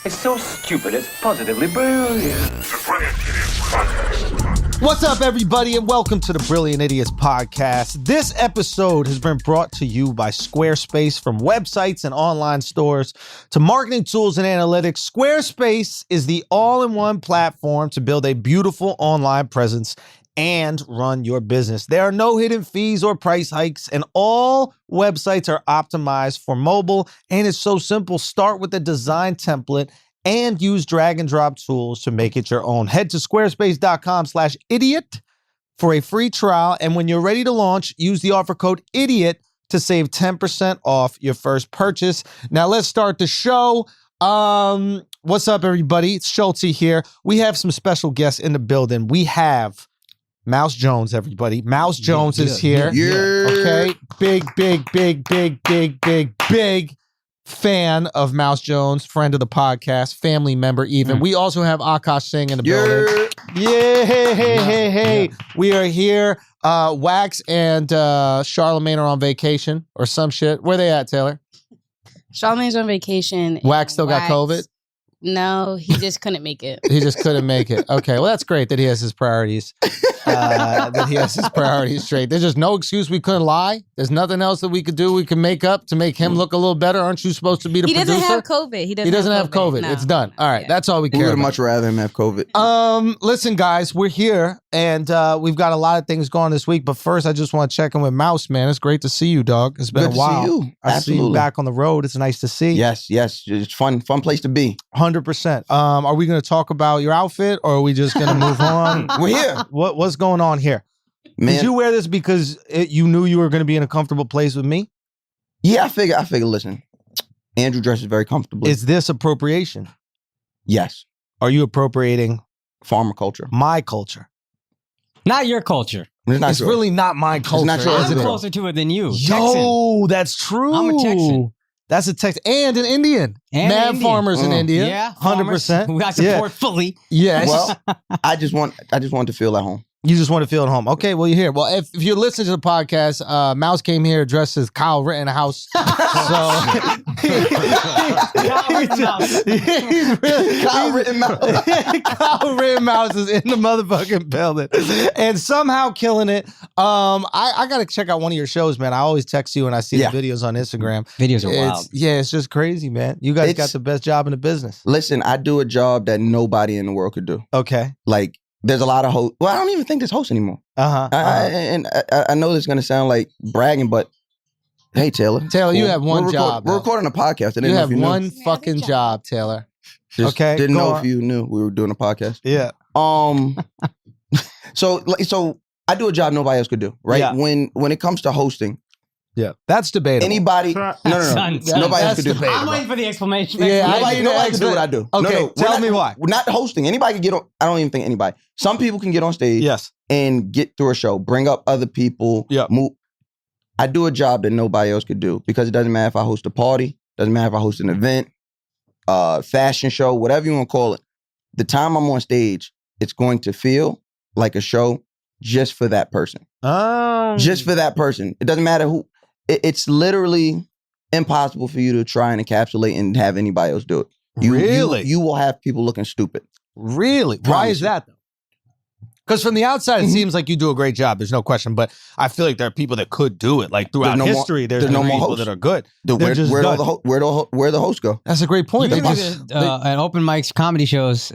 It's so stupid, it's positively brilliant. What's up, everybody, and welcome to the Brilliant Idiots podcast. This episode has been brought to you by Squarespace. From websites and online stores to marketing tools and analytics, Squarespace is the all-in-one platform to build a beautiful online presence and run your business. There are no hidden fees or price hikes, and all websites are optimized for mobile, and it's so simple. Start with a design template and use drag and drop tools to make it your own. Head to squarespace.com/idiot for a free trial. And when you're ready to launch, use the offer code IDIOT to save 10% off your first purchase. Now let's start the show. What's up, everybody? It's Schultz here. We have some special guests in the building. We have Mouse Jones, everybody. Mouse Jones is here. Yeah. Okay. Big fan of Mouse Jones, friend of the podcast, family member even. We also have Akaash Singh in the building. Yeah, hey. We are here. Wax and Charlemagne are on vacation or some shit. Where they at, Taylor? Charlemagne's on vacation. Wax still got COVID? No, he just couldn't make it. He just couldn't make it. Okay, well, that's great that he has his priorities. Straight. There's just no excuse we couldn't lie. There's nothing else that we could do. We can make up to make him look a little better. Aren't you supposed to be the producer? He doesn't have COVID. He doesn't have COVID. No. It's done. All right, that's all we care We would about. much rather him have COVID. Listen, guys, we're here, and we've got a lot of things going this week. But first, I just want to check in with Mouse, man. It's great to see you, dog. It's been Good a to while. see you. I see you back on the road. It's nice to see. Yes. It's fun place to be. 100%. Are we going to talk about your outfit, or are we just going to move on? We're here. What's going on here? Man. Did you wear this because you knew you were going to be in a comfortable place with me? Yeah, I figure, listen, Andrew dresses very comfortably. Is this appropriation? Yes. Are you appropriating Farmer culture. my culture? Not your culture. It's really not my culture, not yours. isn't I'm it? closer to it than you. Yo, that's true. I'm a Texan. That's a Texan and an Indian. And Mad an Indian. farmers in India. Yeah, 100%. Who I support fully. Yes. Well, I just want to feel at home. You just want to feel at home. Okay, well, you're here. Well, if you're listening to the podcast, Mouse came here dressed as Kyle Rittenhouse. So he's really Kyle Rittenhouse. Kyle Rittenhouse is in the motherfucking building and somehow killing it. I got to check out one of your shows, man. I always text you when I see the videos on Instagram. Videos are wild. Yeah, it's just crazy, man. You guys got the best job in the business. Listen, I do a job that nobody in the world could do. Okay. Like, there's a lot of hosts. Well, I don't even think there's hosts anymore. And I know this is going to sound like bragging, but hey, Taylor. Taylor, you have one job. We're recording a podcast. You have one fucking job, Taylor. Okay. Didn't know if you knew we were doing a podcast. Yeah. So I do a job nobody else could do, right? Yeah. When it comes to hosting, yeah, that's debatable. anybody, no, Son, nobody else could do. debatable. I'm waiting for the explanation. Yeah, Nobody can do what I do. Okay, tell me why. We're not hosting. Anybody can get on. I don't even think anybody. Some people can get on stage, Yes. and get through a show, bring up other people. Yeah. Move. I do a job that nobody else could do because it doesn't matter if I host a party, doesn't matter if I host an event, fashion show, whatever you want to call it. The time I'm on stage, it's going to feel like a show just for that person. Oh. Just for that person. It doesn't matter who. It's literally impossible for you to try and encapsulate and have anybody else do it. Really? You will have people looking stupid. Really? Why Promise is you. that, though? Because from the outside, it seems like you do a great job. There's no question. But I feel like there are people that could do it. Like throughout history, there's no more people hosts. that are good. Where the hosts go? That's a great point. You can do at open mics, comedy shows,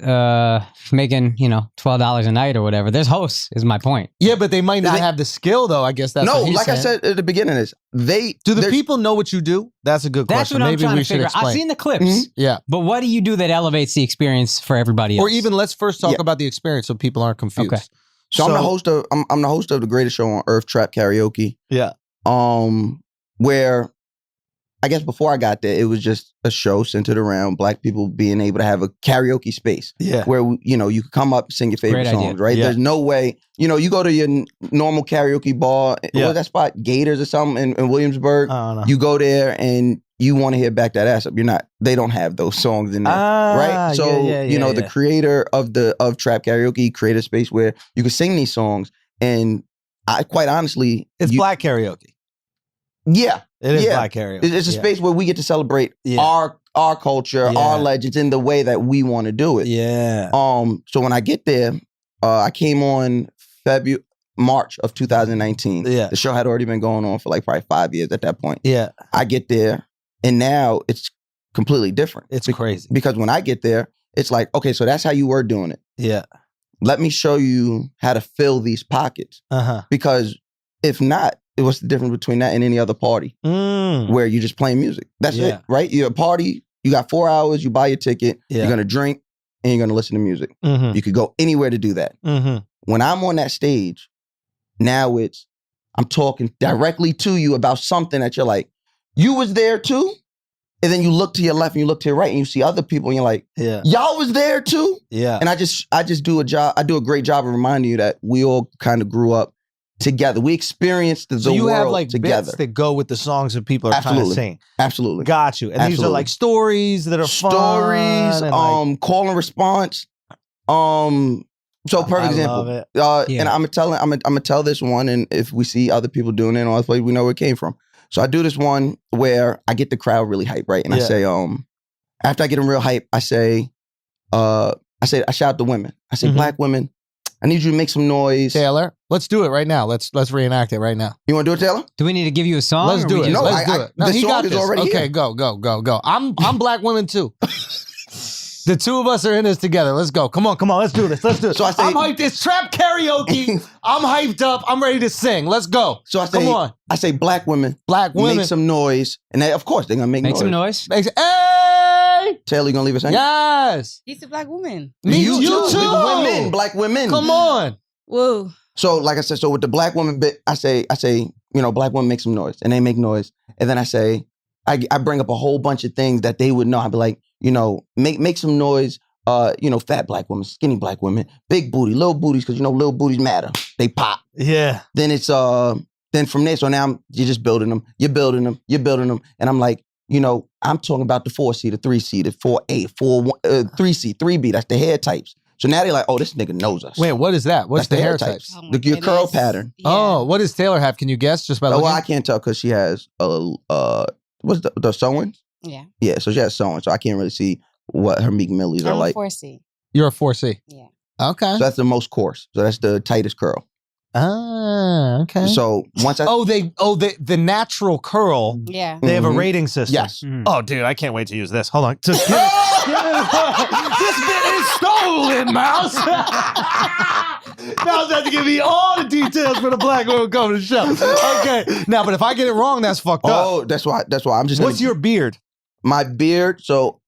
making $12 a night or whatever. There's hosts, is my point. Yeah, but they might not have the skill, though. I guess that's No, what he's like saying. I said at the beginning, Do the people know what you do? That's a good That's question. what I'm Maybe trying we to should figure out. explain. I've seen the clips, Mhm. Yeah. but what do you do that elevates the experience for everybody else? Or even let's first talk Yeah. about the experience so people aren't confused. Okay. So I'm the host of the greatest show on earth, Trap Karaoke. Yeah. Where I guess before I got there, it was just a show centered around Black people being able to have a karaoke space. Yeah. Where, you could come up and sing your favorite Great songs, idea. right? Yeah. There's no way, you go to your normal karaoke bar, Yeah. what's that spot? Gators or something in Williamsburg. I don't know. You go there and you want to hear Back That Ass Up. They don't have those songs in there, right? So, the creator of Trap Karaoke created a space where you could sing these songs. And I quite honestly... It's Black karaoke. Yeah. It is Yeah. Black karaoke. It's a space where we get to celebrate Yeah. our our culture, Yeah. our legends in the way that we want to do it. Yeah. So when I get there, I came on March of 2019. Yeah. The show had already been going on for like probably 5 years at that point. Yeah. I get there, and now it's completely different. It's crazy. Because when I get there, it's like, okay, so that's how you were doing it. Yeah. Let me show you how to fill these pockets. Because if not, what's the difference between that and any other party where you're just playing music? That's it, right? You're a party, you got 4 hours, you buy your ticket, you're going to drink, and you're going to listen to music. You could go anywhere to do that. When I'm on that stage, now I'm talking directly to you about something that you're like, you was there too? And then you look to your left and you look to your right and you see other people and you're like, y'all was there too? Yeah. And I just do a great job of reminding you that we all kind of grew up together. We experienced the so you world have like together. bits that go with the songs that people are trying to sing. Absolutely. Got you. And these are like stories that are stories, fun. call and response. So perfect example. And I'm gonna tell this one, and if we see other people doing it in other places, we know where it came from. So I do this one where I get the crowd really hype, right? And I say, after I get them real hype, I shout to women. I say, black women, I need you to make some noise. Taylor, let's do it right now. Let's reenact it right now. You want to do it, Taylor? Do we need to give you a song? Let's do it. No, Let's do it. No, the he song got is this. already Okay, here. go. I'm black women too. The two of us are in this together. Let's go. Come on. Let's do this. So I say, I'm hyped. It's trap karaoke. I'm hyped up. I'm ready to sing. Let's go. So I say, come on. I say, black women, make some noise, and of course they're gonna make some noise. Hey, Taylor, you gonna leave us hanging? Yes. He's a black woman. Me You too. Women, black women. Come on. Whoa. So like I said, with the black woman bit, I say, black women make some noise, and they make noise, and then I say, I bring up a whole bunch of things that they would know. I'd be like, make some noise. Fat black women, skinny black women, big booty, little booties, because little booties matter. They pop. Yeah. Then it's then from there, so now you're just building them. You're building them. And I'm like, I'm talking about the 4C, the 3C, the 4A, 3C, 3B. That's the hair types. So now they're like, oh, this nigga knows us. Wait, what is that? What's That's the hair types? Oh Your curl pattern. Yeah. Oh, what does Taylor have? Can you guess just by looking? Well, I can't tell because she has what's the sewings? Yeah. Yeah, so she has sewing, so I can't really see what her Meek Millies are I'm like. 4C. You're a 4C. Yeah. Okay. So that's the most coarse. So that's the tightest curl. Ah, okay. So once I the natural curl. Yeah. They have a rating system. Yes. Oh, dude, I can't wait to use this. Hold on. This bit is stolen, Mouse. Mouse had to give me all the details for the black woman coming to the show. Okay. Now, but if I get it wrong, that's fucked up. Oh, that's why I'm just. What's your beard? My beard? So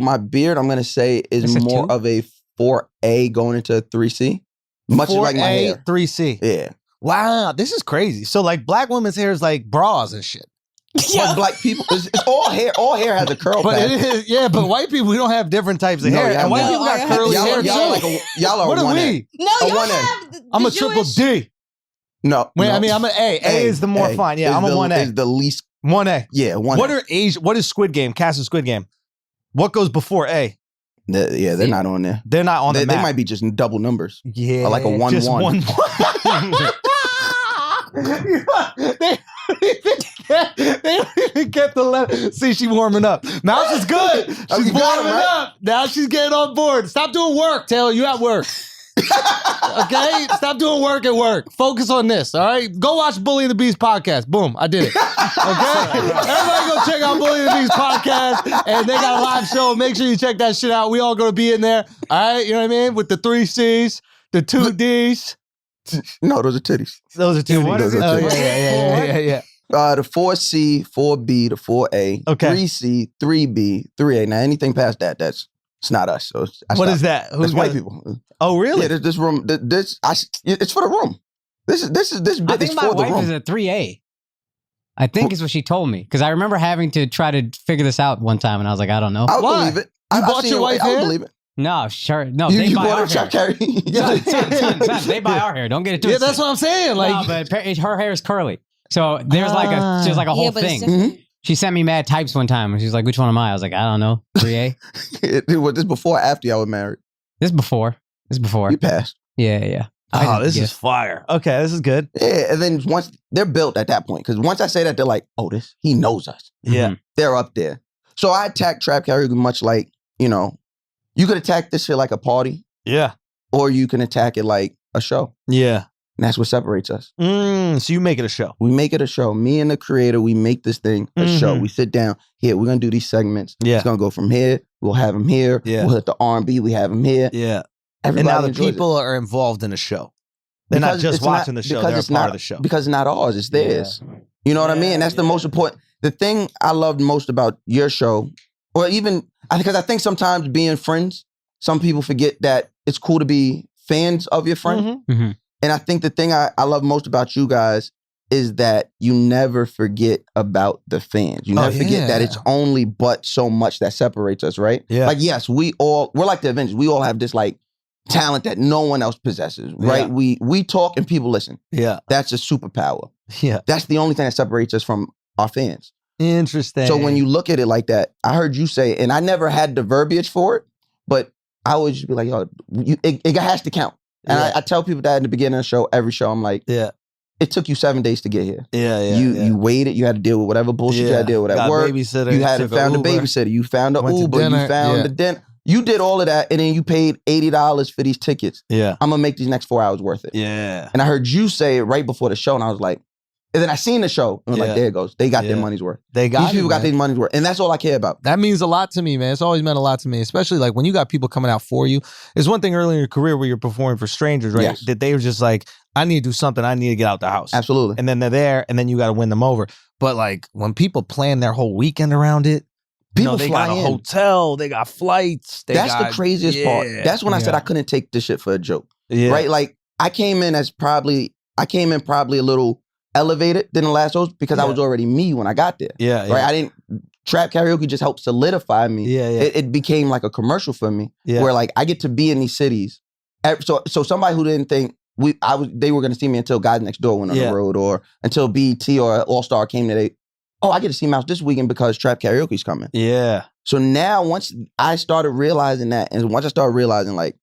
my beard, I'm gonna say is more of a 4A going into a 3C. Much 4A, like my hair. 3C. Yeah. Wow, this is crazy. So like black women's hair is like bras and shit. Like black people, it's all hair. All hair has a curl But pattern. it is, yeah, but white people, we don't have different types of No, hair. y'all And white don't. people got No, curly hair y'all too. y'all are What are one we? A. No, A you 1A. have the I'm a Jewish- triple D. No. Wait, no. I mean, I'm an A. A is the more fine. Yeah, I'm a 1A. Is the least. 1A. Yeah, 1A. What is Squid Game? Cast of Squid Game. What goes before A? They're not on there. They're not on the map. They might be just double numbers. Yeah. Or like a 1-1. Just 1-1. They don't even get the letter. See, she's warming up. Mouse is good. She's You got warming it, right? up. Now she's getting on board. Stop doing work, Taylor. You at work. Okay? Stop doing work at work. Focus on this, all right? Go watch Bully and the Beast podcast. Boom. I did it. Okay? Everybody go check out Bully and the Beast podcast. And they got a live show. Make sure you check that shit out. We all going to be in there. All right? You know what I mean? With the 3 C's, the 2 D's. No, those are titties. Those are 2 D's. What is it? Oh, yeah. The 4C, 4B, the 4A, Okay. 3C, 3B, 3A. Now anything past that, it's not us. So What is that? That's white people. Oh, really? Yeah, this room. It's for the room. This I bit is think my for the wife is room. a 3A. I think is what she told me. Because I remember having to try to figure this out one time, and I was like, I don't know. I would Why? believe it. You I've bought seen your it. wife I would hair? believe it. No, sure. No, You they buy bought our a Chuck hair. Carey. Son, they buy our hair. Don't get it Yeah, twisted. that's what I'm saying. Like, no, but her hair is curly. So there's like a whole but it's thing. different. She sent me mad types one time, and she's like, "Which one am I?" I was like, "I don't know, 3A." Was this before or after y'all were married? This before. You passed. Yeah. oh, this is fire. Okay, this is good. Yeah, and then once they're built at that point, because once I say that, they're like, "Oh, he knows us." Yeah. Mhm. They're up there. So I attack trap karaoke much like, you know, you could attack this shit like a party, Yeah. or you can attack it like a show. Yeah. And that's what separates us. So you make it a show. We make it a show. Me and the creator, we make this thing a show. We sit down, here, we're going to do these segments. Yeah. It's going to go from here. We'll have him here. Yeah. We'll hit the R&B. We have him here. Yeah. Everybody and now the enjoys people are involved in the show. They're not just watching the show. They're a part of the show. Because it's not ours. It's theirs. You know what I mean? And that's the most important. The thing I loved most about your show, or even, because I think sometimes being friends, some people forget that it's cool to be fans of your friend. And I think the thing I love most about you guys is that you never forget about the fans. You never forget that it's only but so much that separates us, right? Yeah. Like, yes, we're like the Avengers. We all have this like talent that no one else possesses, right? Yeah. We talk and people listen. Yeah. That's a superpower. Yeah. That's the only thing that separates us from our fans. Interesting. So when you look at it like that, I heard you say, and I never had the verbiage for it, but I always just be like, yo, it has to count. And I tell people that in the beginning of the show, every show, I'm like, it took you 7 days to get here. You waited, you had to deal with whatever bullshit you had to deal with at work. Babysitter, you had to found a babysitter, you found an Uber, you found the dinner. You did all of that, and then you paid $80 for these tickets. Yeah. I'm gonna make these next 4 hours worth it. Yeah. And I heard you say it right before the show, and I was like, and then I seen the show, and I was like, there it goes. They got their money's worth. These people got their money's worth. And that's all I care about. That means a lot to me, man. It's always meant a lot to me, especially like when you got people coming out for you. It's one thing early in your career where you're performing for strangers, right? Yes. That they were just like, I need to do something. I need to get out the house. Absolutely. And then they're there, and then you got to win them over. But like when people plan their whole weekend around it, people they fly got a in. hotel, they got flights. That's the craziest part. That's when I said I couldn't take this shit for a joke. Yeah. Right? Like I came in probably a little elevated than the last host because I was already me when I got there. Yeah. Right? I didn't trap karaoke just helped solidify me. Yeah. It became like a commercial for me where like I get to be in these cities. So somebody who didn't think they were gonna see me until Guys Next Door went on the road or until BET or All Star came today. Oh, I get to see Mouse this weekend because trap karaoke's coming. Yeah. So now once I started realizing that, and once I started realizing like,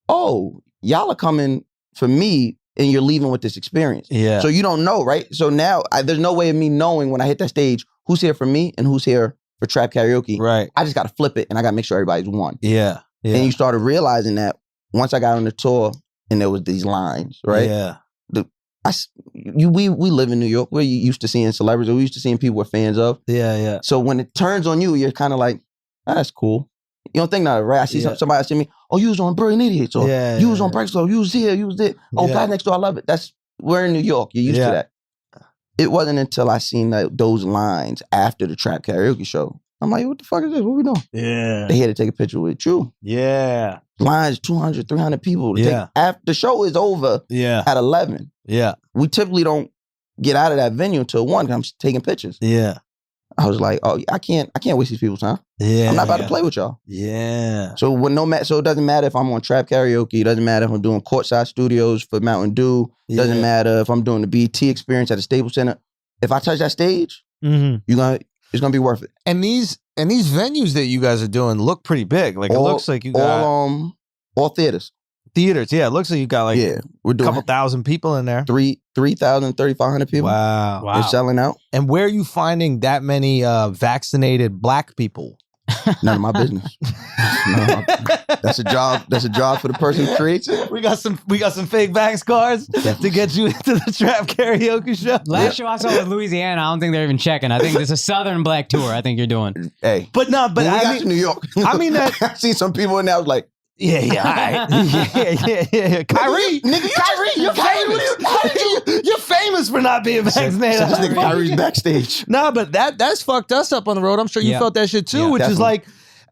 oh, y'all are coming for me and you're leaving with this experience. Yeah. So you don't know, right? So now there's no way of me knowing when I hit that stage who's here for me and who's here for trap karaoke. Right. I just got to flip it and I got to make sure everybody's one. Yeah. And you started realizing that once I got on the tour and there was these lines, right? Yeah. We live in New York. We're used to seeing celebrities. We're used to seeing people we're fans of. Yeah. So when it turns on you, you're kind of like, that's cool. You don't think nothing, right? I see somebody see me, oh, you was on Brilliant Idiots, or you was on Breakfast, or you was here, you was there. Oh, Guy Next Door, I love it. We're in New York. You're used to that. It wasn't until I seen those lines after the trap karaoke show. I'm like, what the fuck is this? What we doing? Yeah. They here to take a picture with you. Yeah. Lines, 200, 300 people. Yeah. After the show is over at 11. Yeah. We typically don't get out of that venue until 1 because I'm taking pictures. Yeah. I was like, oh, I can't waste these people's time. Yeah. I'm not about to play with y'all. Yeah. So so it doesn't matter if I'm on trap karaoke. It doesn't matter if I'm doing courtside studios for Mountain Dew. It doesn't matter if I'm doing the BT experience at the Staples Center. If I touch that stage, it's gonna be worth it. And these venues that you guys are doing look pretty big. Like it looks like you got all theaters. Theaters, yeah. It looks like you got like we're doing a couple thousand people in there. 3,000, 3,500 people. Wow. They're selling out. And where are you finding that many vaccinated black people? None of my business. That's a job. That's a job for the person who creates it. We got some fake vax cards to get you into the trap karaoke show. Last show I saw was Louisiana. I don't think they're even checking. I think there's a Southern Black tour. I think you're doing. Hey, but when we got to New York. I mean that. I see some people in there. I was like, yeah, all right. yeah. Kyrie, you're famous. You're famous for not being vaccinated. So this nigga Kyrie's backstage. No, but that's fucked us up on the road. I'm sure you felt that shit too, which is like,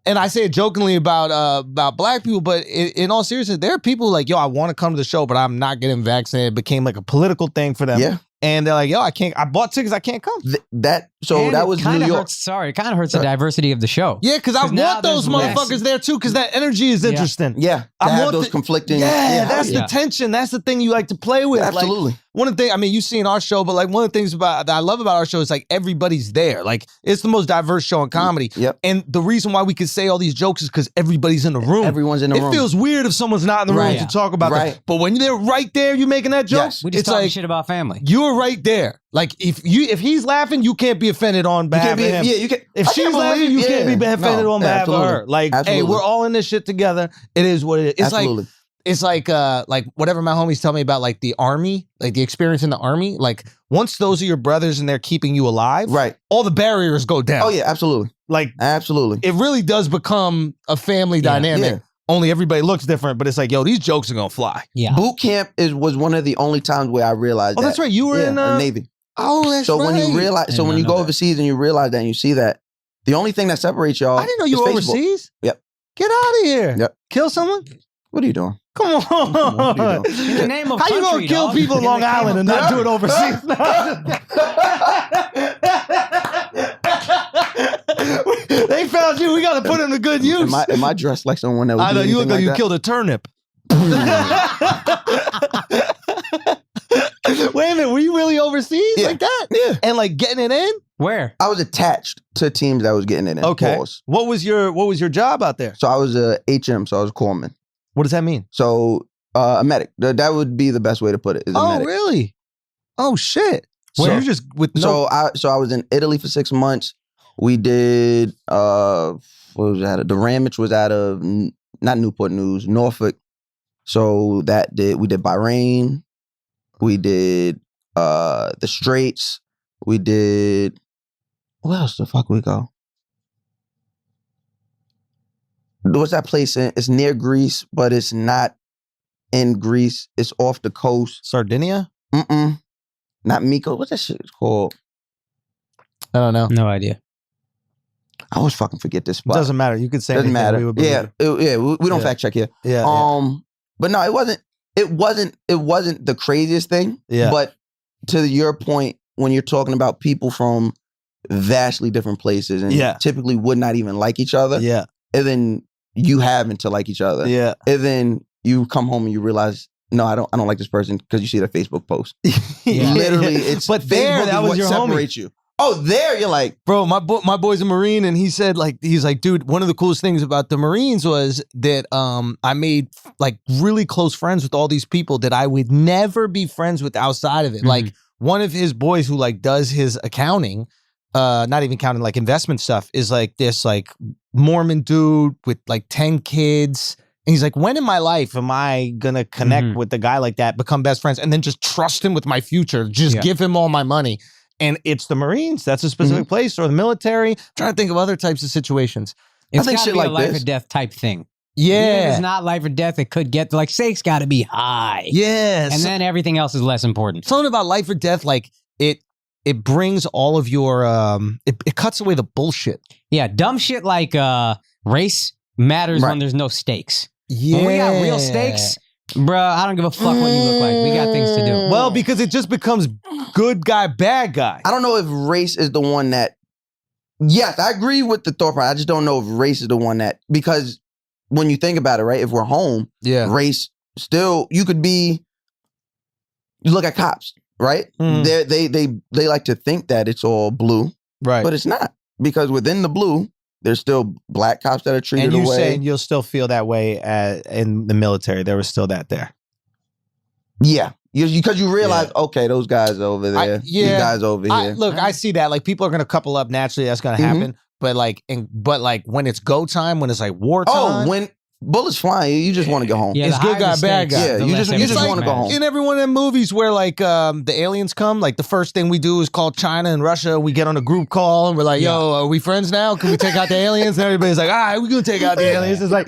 and I say it jokingly about black people, but in all seriousness, there are people like, yo, I want to come to the show, but I'm not getting vaccinated. It became like a political thing for them. Yeah. And they're like, yo, I can't. I bought tickets. I can't come. That was New York. It kind of hurts the diversity of the show. Yeah, because I want those motherfuckers there too, because that energy is interesting. Yeah, I want those conflicting. Yeah, that's the tension. That's the thing you like to play with. Absolutely. Like, one of the things, I mean, you've seen our show, but like one of the things that I love about our show is like everybody's there. Like it's the most diverse show in comedy. Yep. And the reason why we can say all these jokes is because everybody's in the room. Everyone's in the room. It feels weird if someone's not in the room Right. to talk about Right. that. But when they're right there, you making that joke, Yes. We just it's talking like shit about family. you're right there. Like if he's laughing, you can't be offended on You behalf can't be, of him. yeah, you can. If I she's can't laughing, believe- you can't be offended on behalf of her. Like, Absolutely. hey, we're all in this shit together. It is what it is. It's Absolutely. like whatever my homies tell me about like the army, like the experience in the army. Like once those are your brothers and they're keeping you alive, Right. all the barriers go down. Oh yeah, absolutely. Like Absolutely. it really does become a family dynamic. Yeah. Only everybody looks different, but it's like, yo, these jokes are gonna fly. Yeah. Boot camp was one of the only times where I realized Oh, that. that's right. You were Yeah, in Navy. Oh, that's So right. when you realize, Did so when not you know go that. overseas and you realize that and you see that, the only thing that separates y'all. I didn't know you is were Facebook. overseas. Yep. Get out of here. Yep. Kill someone. What are you doing? Come on. What are you In the name of How you gonna country, kill dog. people in In Long the name Island of and not do it overseas? They found you. We got to put him to good use. Am I dressed like someone that would I do know you look anything like you that? killed a turnip. Wait a minute, were you really overseas Yeah. like that? Yeah. And like getting it in? Where? I was attached to teams that was getting it in. Okay. Pause. What was your job out there? So I was a HM, so I was a corpsman. What does that mean? So a medic. That would be the best way to put it. Is a Oh, medic. really? Oh shit. So So- you're just with no So I was in Italy for 6 months. We did what was that? The Ramage was out of not Newport News, Norfolk. So we did Bahrain. We did the Straits. We did where else the fuck we go? What's that place in? It's near Greece, but it's not in Greece. It's off the coast. Sardinia? Not Mykonos. What's that shit called? I don't know. No idea. I always fucking forget this spot. Doesn't matter. You could say Doesn't anything, matter. we would believe Yeah, you. we don't Yeah. fact check here. Yeah. But no, it wasn't the craziest thing. Yeah. But to your point, when you're talking about people from vastly different places and Yeah. typically would not even like each other, Yeah. and then you happen to like each other, Yeah. and then you come home and you realize, no, I don't like this person because you see their Facebook post. Yeah. Literally, it's but there, Facebook that is was what your homie. separates you. Oh, there you're like, Bro, my boy's a Marine, and he said he's like, dude, one of the coolest things about the Marines was that I made like really close friends with all these people that I would never be friends with outside of it. Mhm. Like one of his boys who like does his accounting, not even counting like investment stuff, is like this like Mormon dude with like 10 kids. And he's like, when in my life am I gonna connect Mhm. with a guy like that, become best friends, and then just trust him with my future, just Yeah. give him all my money? And it's the Marines. That's a specific place, or the military. I'm trying to think of other types of situations. It's think gotta shit be a like life this. or death type thing. Even if Yeah. it's not life or death, it could get like stakes got to be high. Yeah. And then everything else is less important. something about life or death, like it brings all of your it cuts away the bullshit. Yeah, dumb shit like race matters Right. when there's no stakes. Yeah. When we got real stakes, bruh, I don't give a fuck what you look like. We got things to do. Well, because it just becomes good guy, bad guy. I don't know if race is the one that. Yes, I agree with the thought process. I just don't know if race is the one that, because when you think about it, right? If we're home, Yeah. race still, you could be. You look at cops, right? Mhm. They like to think that it's all blue, Right. but it's not, because within the blue, there's still black cops that are treated and you away. saying you'll still feel that way in the military. There was still that there. Yeah, because you realize, okay, those guys are over there. yeah. These guys over here. Look, I see that. Like people are gonna couple up naturally. That's gonna Mhm. happen. But like when it's go time, when it's like war time. When bullets flying, you just want to go home. Yeah, It's the good higher the guy, bad stakes, guy. Yeah, the you less just everything wanna go matters. home. In every one of them movies where like the aliens come, like the first thing we do is call China and Russia. We get on a group call and we're like, "Yo, are we friends now? Can we take out the aliens?" And everybody's like, "All right, we're gonna take out the aliens." It's like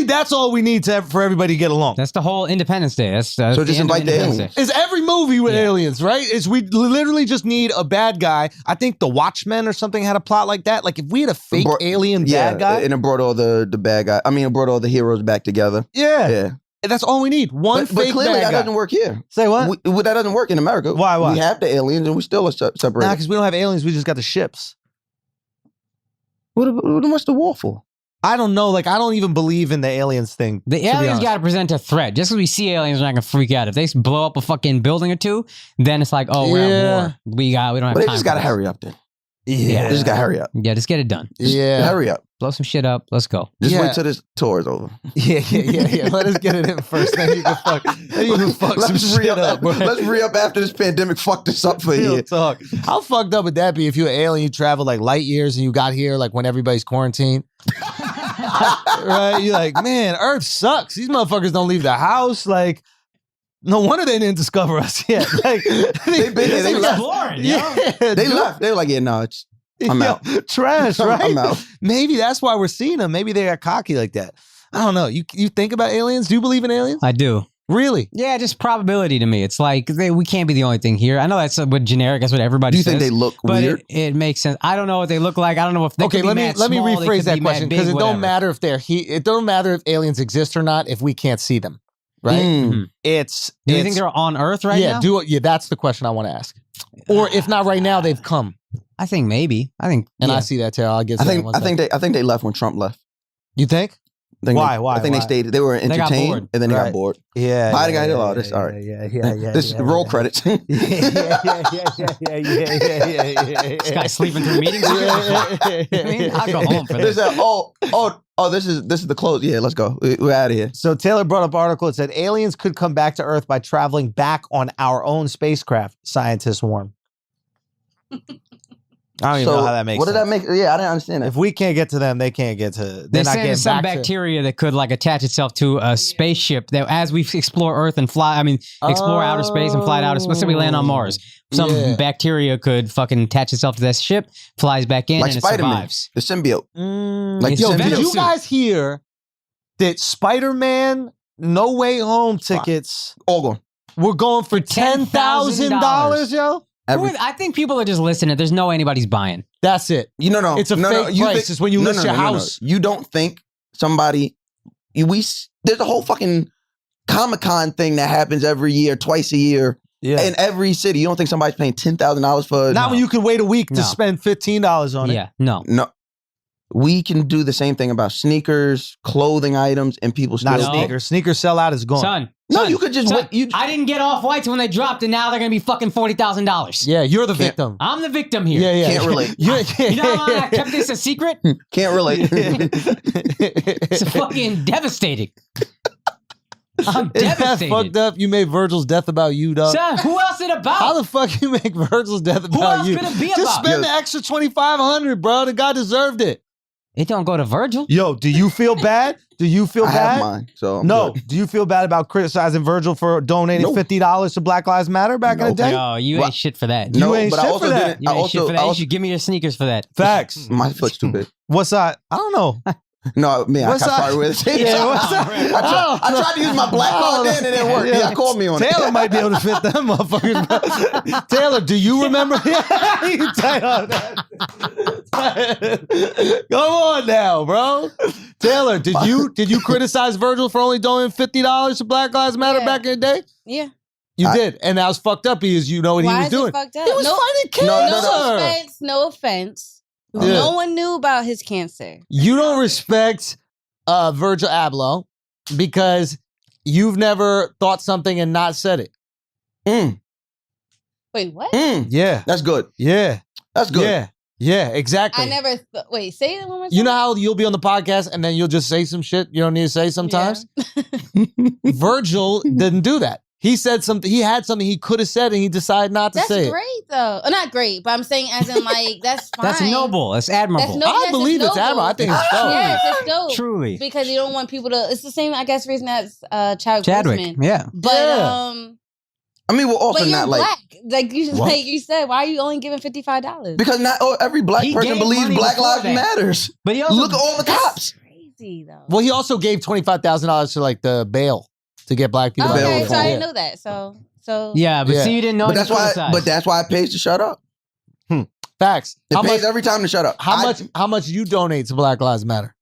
that's all we need for everybody to get along. That's the whole Independence Day. That's So the just end of invite the Independence aliens. Day. It's every movie with Yeah. aliens, right? We literally just need a bad guy. I think The Watchmen or something had a plot like that. Like if we had a fake alien bad guy, and it brought all the bad guy. I mean, it brought all the heroes back together. yeah, Yeah, that's all we need. One but fake clearly bad that guy. doesn't work here. Say what? That doesn't work in America. Why? We have the aliens and we still are separated. Nah, because we don't have aliens. We just got the ships. What's the war for? I don't know. Like, I don't even believe in the aliens thing. The aliens got to present a threat. Just because we see aliens, we're not gonna freak out. If they blow up a fucking building or two, then it's like, oh, we're at war. We don't have time. But they just gotta hurry up then. Yeah. They just gotta hurry up. Yeah, just get it done. Yeah. Hurry up. Blow some shit up. Let's go. Just wait till this tour is over. Yeah. Let us get it in first. Then you can fuck. Then you can fuck some shit up. Bro. Let's re up after this pandemic fucked us up for a Real year. talk. How fucked up would that be if you're an alien, you travel like light years and you got here like when everybody's quarantined? Right? You're like, man, Earth sucks. These motherfuckers don't leave the house. Like, no wonder they didn't discover us yet. Like, They've been here. They left. Exploring, Yeah, They left. They were like, yeah, no, I'm out. Trash, right? I'm out. Maybe that's why we're seeing them. Maybe they got cocky like that. I don't know. You think about aliens? Do you believe in aliens? I do. Really? Yeah, just probability to me. It's like we can't be the only thing here. I know that's what generic. That's what everybody Do you says. think they look but weird? It makes sense. I don't know what they look like. I don't know if they Okay, could be let me mad small, they rephrase could that be question mad because big, it don't whatever. matter if they're it don't matter if aliens exist or not if we can't see them, right? Mm. It's Do you think they're on Earth right now? Yeah, that's the question I want to ask. Or if not right now, they've come. I think maybe. I think. And yeah. I see that, Tara. I'll get to I that think one I second. think they left when Trump left. You think? Why? Why? I think Why? they stayed. They were got entertained, bored. and then they Right. got bored. Yeah. I got all this. All right. Yeah. This roll credits. Yeah. This guy's sleeping through meetings. I mean, I'll go home for There's this. this is the close. Yeah, let's go. We're out of here. So Taylor brought up an article. It said aliens could come back to Earth by traveling back on our own spacecraft, scientists warn. I don't even know how that makes What sense. did that make? Yeah, I didn't understand that. If we can't get to them, they can't get to. They're They're not saying getting there's some back bacteria that could like attach itself to a spaceship that as we explore Earth and explore outer space and fly to outer space. Let's say we land on Mars. Some Yeah. bacteria could fucking attach itself to that ship, flies back in, Like and it Spider-Man, survives. the symbiote. Like It's Yo, a did venom you suit. guys hear that Spider-Man No Way Home tickets All gone. were going for $10,000, yo? I think people are just listing it. There's no way anybody's buying. That's it. No. It's a fake price. It's when you list your house. You don't think somebody? There's a whole fucking Comic-Con thing that happens every year, twice a year, in every city. You don't think somebody's paying $10,000 for? Not when you can wait a week to No. spend $15 on it. Yeah, no. No. We can do the same thing about sneakers, clothing items, and people still. Not sneakers. Sneakers sell out is gone. Son. No, you could just wait. I didn't get off whites when they dropped, and now they're going to be fucking $40,000. Yeah, you're the victim. I'm the victim here. Yeah. Can't relate. You know how long I kept this a secret? Can't relate. It's fucking devastating. I'm Isn't that devastated. fucked up? You made Virgil's death about you, dog. Son, who else it about? How the fuck you make Virgil's death Who about else you? could it be Just about? spend the extra $2,500, bro. The guy deserved it. It don't go to Virgil. Yo, do you feel bad? Do you feel I bad? have mine. So I'm No. good. Do you feel bad about criticizing Virgil for donating No. $50 to Black Lives Matter back in the No. day? No, you What? ain't shit for that. You ain't but I shit also for that. didn't. You I ain't shit also, for I that. You also should give me your sneakers for that. Facts. my foot's too big. What's that? I don't know. No, man, What's I up? probably wear the same. Yeah, size. what's up? I tried to use my black card then, and it didn't work. Yeah, call me on it. Taylor might be able to fit them motherfuckers. Taylor, do you remember? You tight on that. Come on now, bro. Taylor, did you criticize Virgil for only donating $50 to Black Lives Matter Yeah. back in the day? Yeah. You did, and that was fucked up because you know what Why he was is doing. it fucked up? He was fighting cancer. No offense. Yeah. No one knew about his cancer. You don't respect Virgil Abloh because you've never thought something and not said it. Wait, what? Yeah. That's good. Yeah. That's good. Yeah, exactly. I never. Wait, say it one more time. You know how you'll be on the podcast and then you'll just say some shit you don't need to say sometimes? Virgil didn't do that. He said something, he had something he could have said and he decided not to That's say it. great though. Not great, but I'm saying as in like that's fine. That's noble. That's admirable. I believe it's admirable. I think it's dope. Yes, it's dope. Truly. Because you don't want people to. It's the same, I guess, reason as Chadwick Chadwick. Boseman. Yeah. But I mean, we're also but you're not black. like Like you said, why are you only giving $55? because not every black He person gave believes money Black before Lives that. Matters. But he also Look at all the cops. That's crazy though. Well, he also gave $25,000 to like the bail to get black people. bail out. Okay, reform. so I Yeah. didn't know that. So Yeah, but Yeah. see, you didn't know. But he that's why. criticized. But that's why it pays to shut up. Facts. It How pays much, every time to shut up. how much you donate to Black Lives Matter?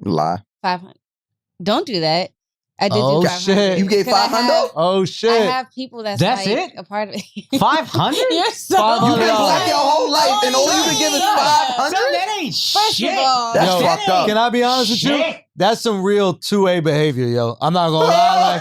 Lie. 500. Don't do that. I did Oh, do 500. shit. You gave 500? Oh I shit! have people that's That's like it? a part of it. 500? You're so $500. You've been black your whole life, and all you can give is Son, 500? that ain't First shit. of all, That's Yo, fucked up. Can I be honest with you? Shit. That's some real 2A behavior, yo. I'm not gonna lie.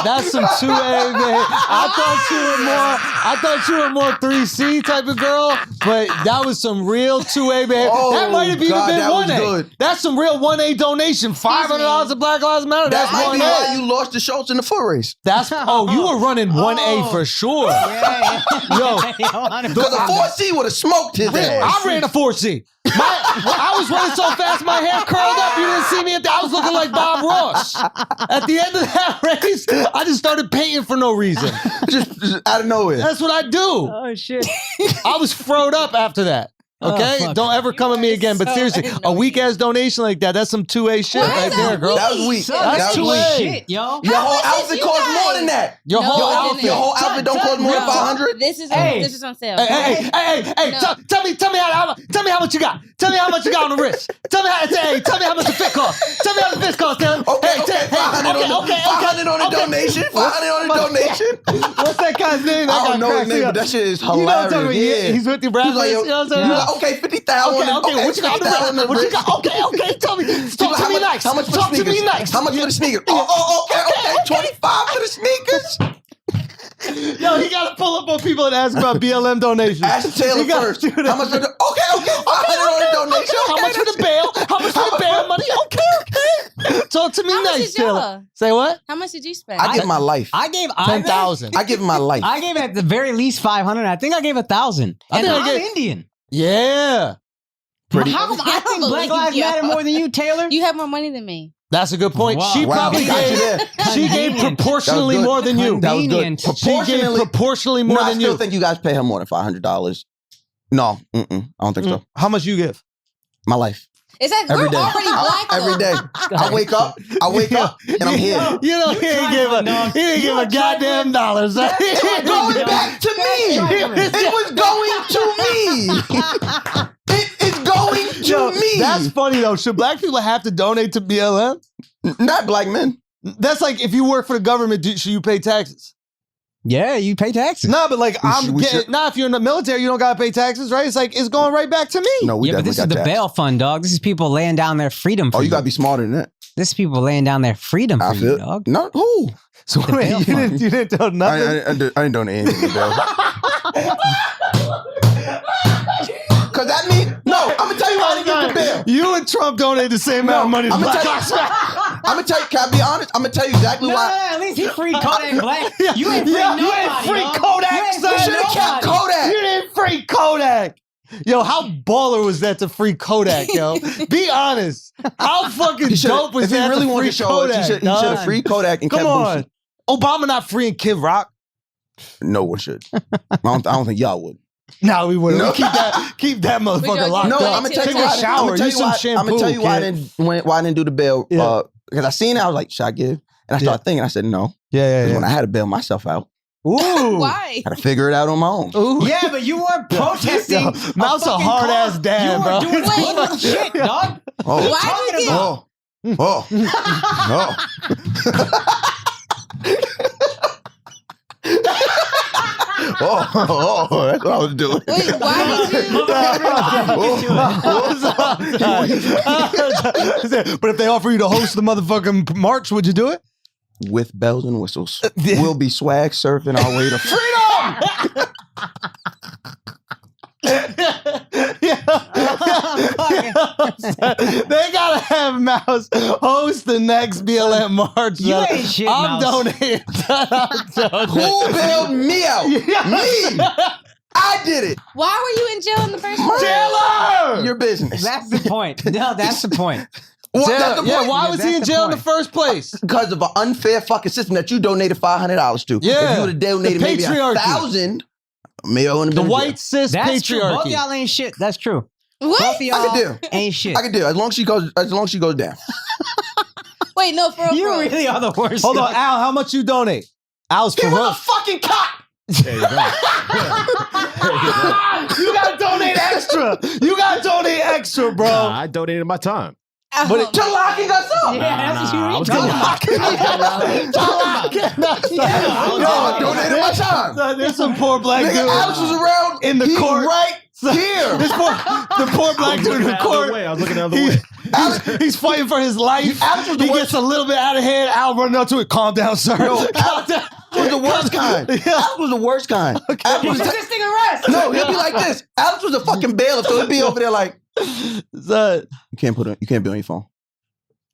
That's some 2A behavior. I thought you were more 3C type of girl, but that was some real 2A behavior. Oh, that might have even God, been that was 1A. good. That's some real 1A donation. $500 to Black Lives Matter. That That's might 1A. be why you lost the Schultz in the foot race. That's you were running 1A for sure. Yeah. Yo, Because a 4C would have smoked his ass. I ran a 4C. I was running so fast, my hair curled up. You didn't see me. I was looking like Bob Ross. At the end of that race, I just started painting for no reason. just out of nowhere. That's what I do. Oh, shit. I was froed up after that. Okay? Oh, fuck. Don't ever come at me again. But so seriously, a annoying. weak ass donation like that, that's some 2A shit Why right is there, that girl. That was weak. Son, That that's was too weak. shit, yo. Your whole much is outfit you cost guys? more than that. Your No, whole it outfit. didn't. Your whole outfit don't cost more than 500. This is Hey. this is on sale. Hey, No. tell me how much you got. Tell me how much you got on the wrist. Tell me how much the fit cost. Tell me how the fit cost, Taylor. Okay, 500 on a donation. 500 on a donation. What's that guy's name? I That guy don't know his cracks me name, up. but that shit is You know what I'm talking hilarious. about? Yeah. He's with the Brad He's like, Pitt, you know what I'm saying? you're like, okay, 50,000. Okay, what you got on the 50,000 wrist? What you got? Okay, tell me. Talk to me nice. How much for Talk the to me sneakers? nice. How much for the sneakers? Oh, okay. 25 for the sneakers? Yo, he got to pull up on people and ask about BLM donations. Ask Taylor He gotta first. do that. How much for the... Okay, 500 on a donation. How much for the bail? How much for the bail money? Okay. Talk to me How much nice, is y'all? Taylor. Say what? How much did you spend? I give my life. I gave 10,000. I give my life. I gave at the very least 500. I think I gave 1,000. I And think I I'm gave- Indian. Yeah. Pretty- How come I think Black Lives Yo. Matter more than you, Taylor? You have more money than me. That's a good point. Wow. She Wow, probably we got you gave, there. she gave Convenient. proportionally That was good. more than you. That was good. Convenient. She gave proportionally more No, I than still you. think you guys pay her more than $500. No, I don't think so. How much you give? My life. It's like Every we're day. already black though. Every day. I wake up, and I'm here. You know, he didn't give a goddamn dollar. son. It was going back to me. It was going to me. It is going Yo, to me. That's funny though. Should black people have to donate to BLM? Not black men. That's like if you work for the government, should you pay taxes? Yeah, you pay taxes. No, but like We should. if you're in the military, you don't gotta pay taxes, right? It's like it's going right back to me. No, we Yeah, but definitely this is got the taxed. bail fund, dog. This is people laying down their freedom for Oh, you gotta be smarter than that. This is people laying down their freedom for I you, feel. dog. No, who? So The wait, bail you didn't tell nothing. I didn't donate anything to bail. Cause that means no. I'm gonna tell you why I didn't give the bail. You and Trump donated the same amount of money. I'm to gonna black tell lives. you. I'm gonna tell you. Can I be honest? I'm gonna tell you exactly No, why. at least he freed Kodak Black. You ain't free nobody, you ain't free dog. Kodak, You ain't son. free We should have kept nobody. Kodak. You didn't free Kodak. Yo, how baller was that to free Kodak, yo? Be honest. How fucking He should've- dope was if he that really to wanted free to show us, Kodak? he should dog? have freed Kodak and Come kept on. Boosie. Obama not freeing Kid Rock? No one should. I don't think y'all would. No, we wouldn't. No. We keep that We motherfucker gonna locked No, Wait, up. I'm gonna tell you Take a why. shower. Use some I'm shampoo. gonna tell you why I kid. didn't do the bail. Yeah. Because I seen it, I was like, should I give? And I started thinking. I said no. Yeah, 'Cause when I had to bail myself out, Ooh. Why? I had to figure it out on my own. Ooh. Yeah, but you weren't protesting. Yo, Mouse a hard-ass dad, you bro. were doing Wait. good shit, dog. Oh, Why did you get? That's what I was doing. Wait, why did you? But if they offer you to host the motherfucking march, would you do it? With bells and whistles, we'll be swag surfing our way to freedom. They gotta have Mouse host the next BLM march. You son. ain't shit, I'm Mouse. donating. Who bailed me out? Me. I did it. Why were you in jail in the first place? Taylor! Your business. That's the point. No, that's the point. What? Taylor, That's the yeah, point. why Yeah, was he that's in the jail in the point. first place? Because of an unfair fucking system that you donated $500 to. Yeah. If you would have donated The maybe patriarchy. 1,000, maybe I wouldn't The have been white cis That's true. Both patriarchy. y'all ain't shit. That's true. Both What? of y'all I could do. ain't shit. I can do it as long as she goes down. Wait, no, for real. You for real. really are the worst. Hold on, Al, how much you donate? Al's for Give her real. the fucking cop. You gotta donate extra. You gotta donate extra, bro. Nah, I donated my time. But To locking us up. Yeah, that's what you I were was talking about. Yo, donated my time. Son, there's some poor black Nigga, dude Alex was around in the he court. right here. The poor black dude in the court. I was looking the other way. He's fighting for his life. Alex was the He worst. gets a little bit out of hand. Al running up to it. Calm down, sir. Calm down. was the worst kind. Alex was the worst kind. Alex was Resisting arrest. no, he'd be like this. Alex was a fucking bailiff, so he'd be over there like, Son, you can't be on your phone.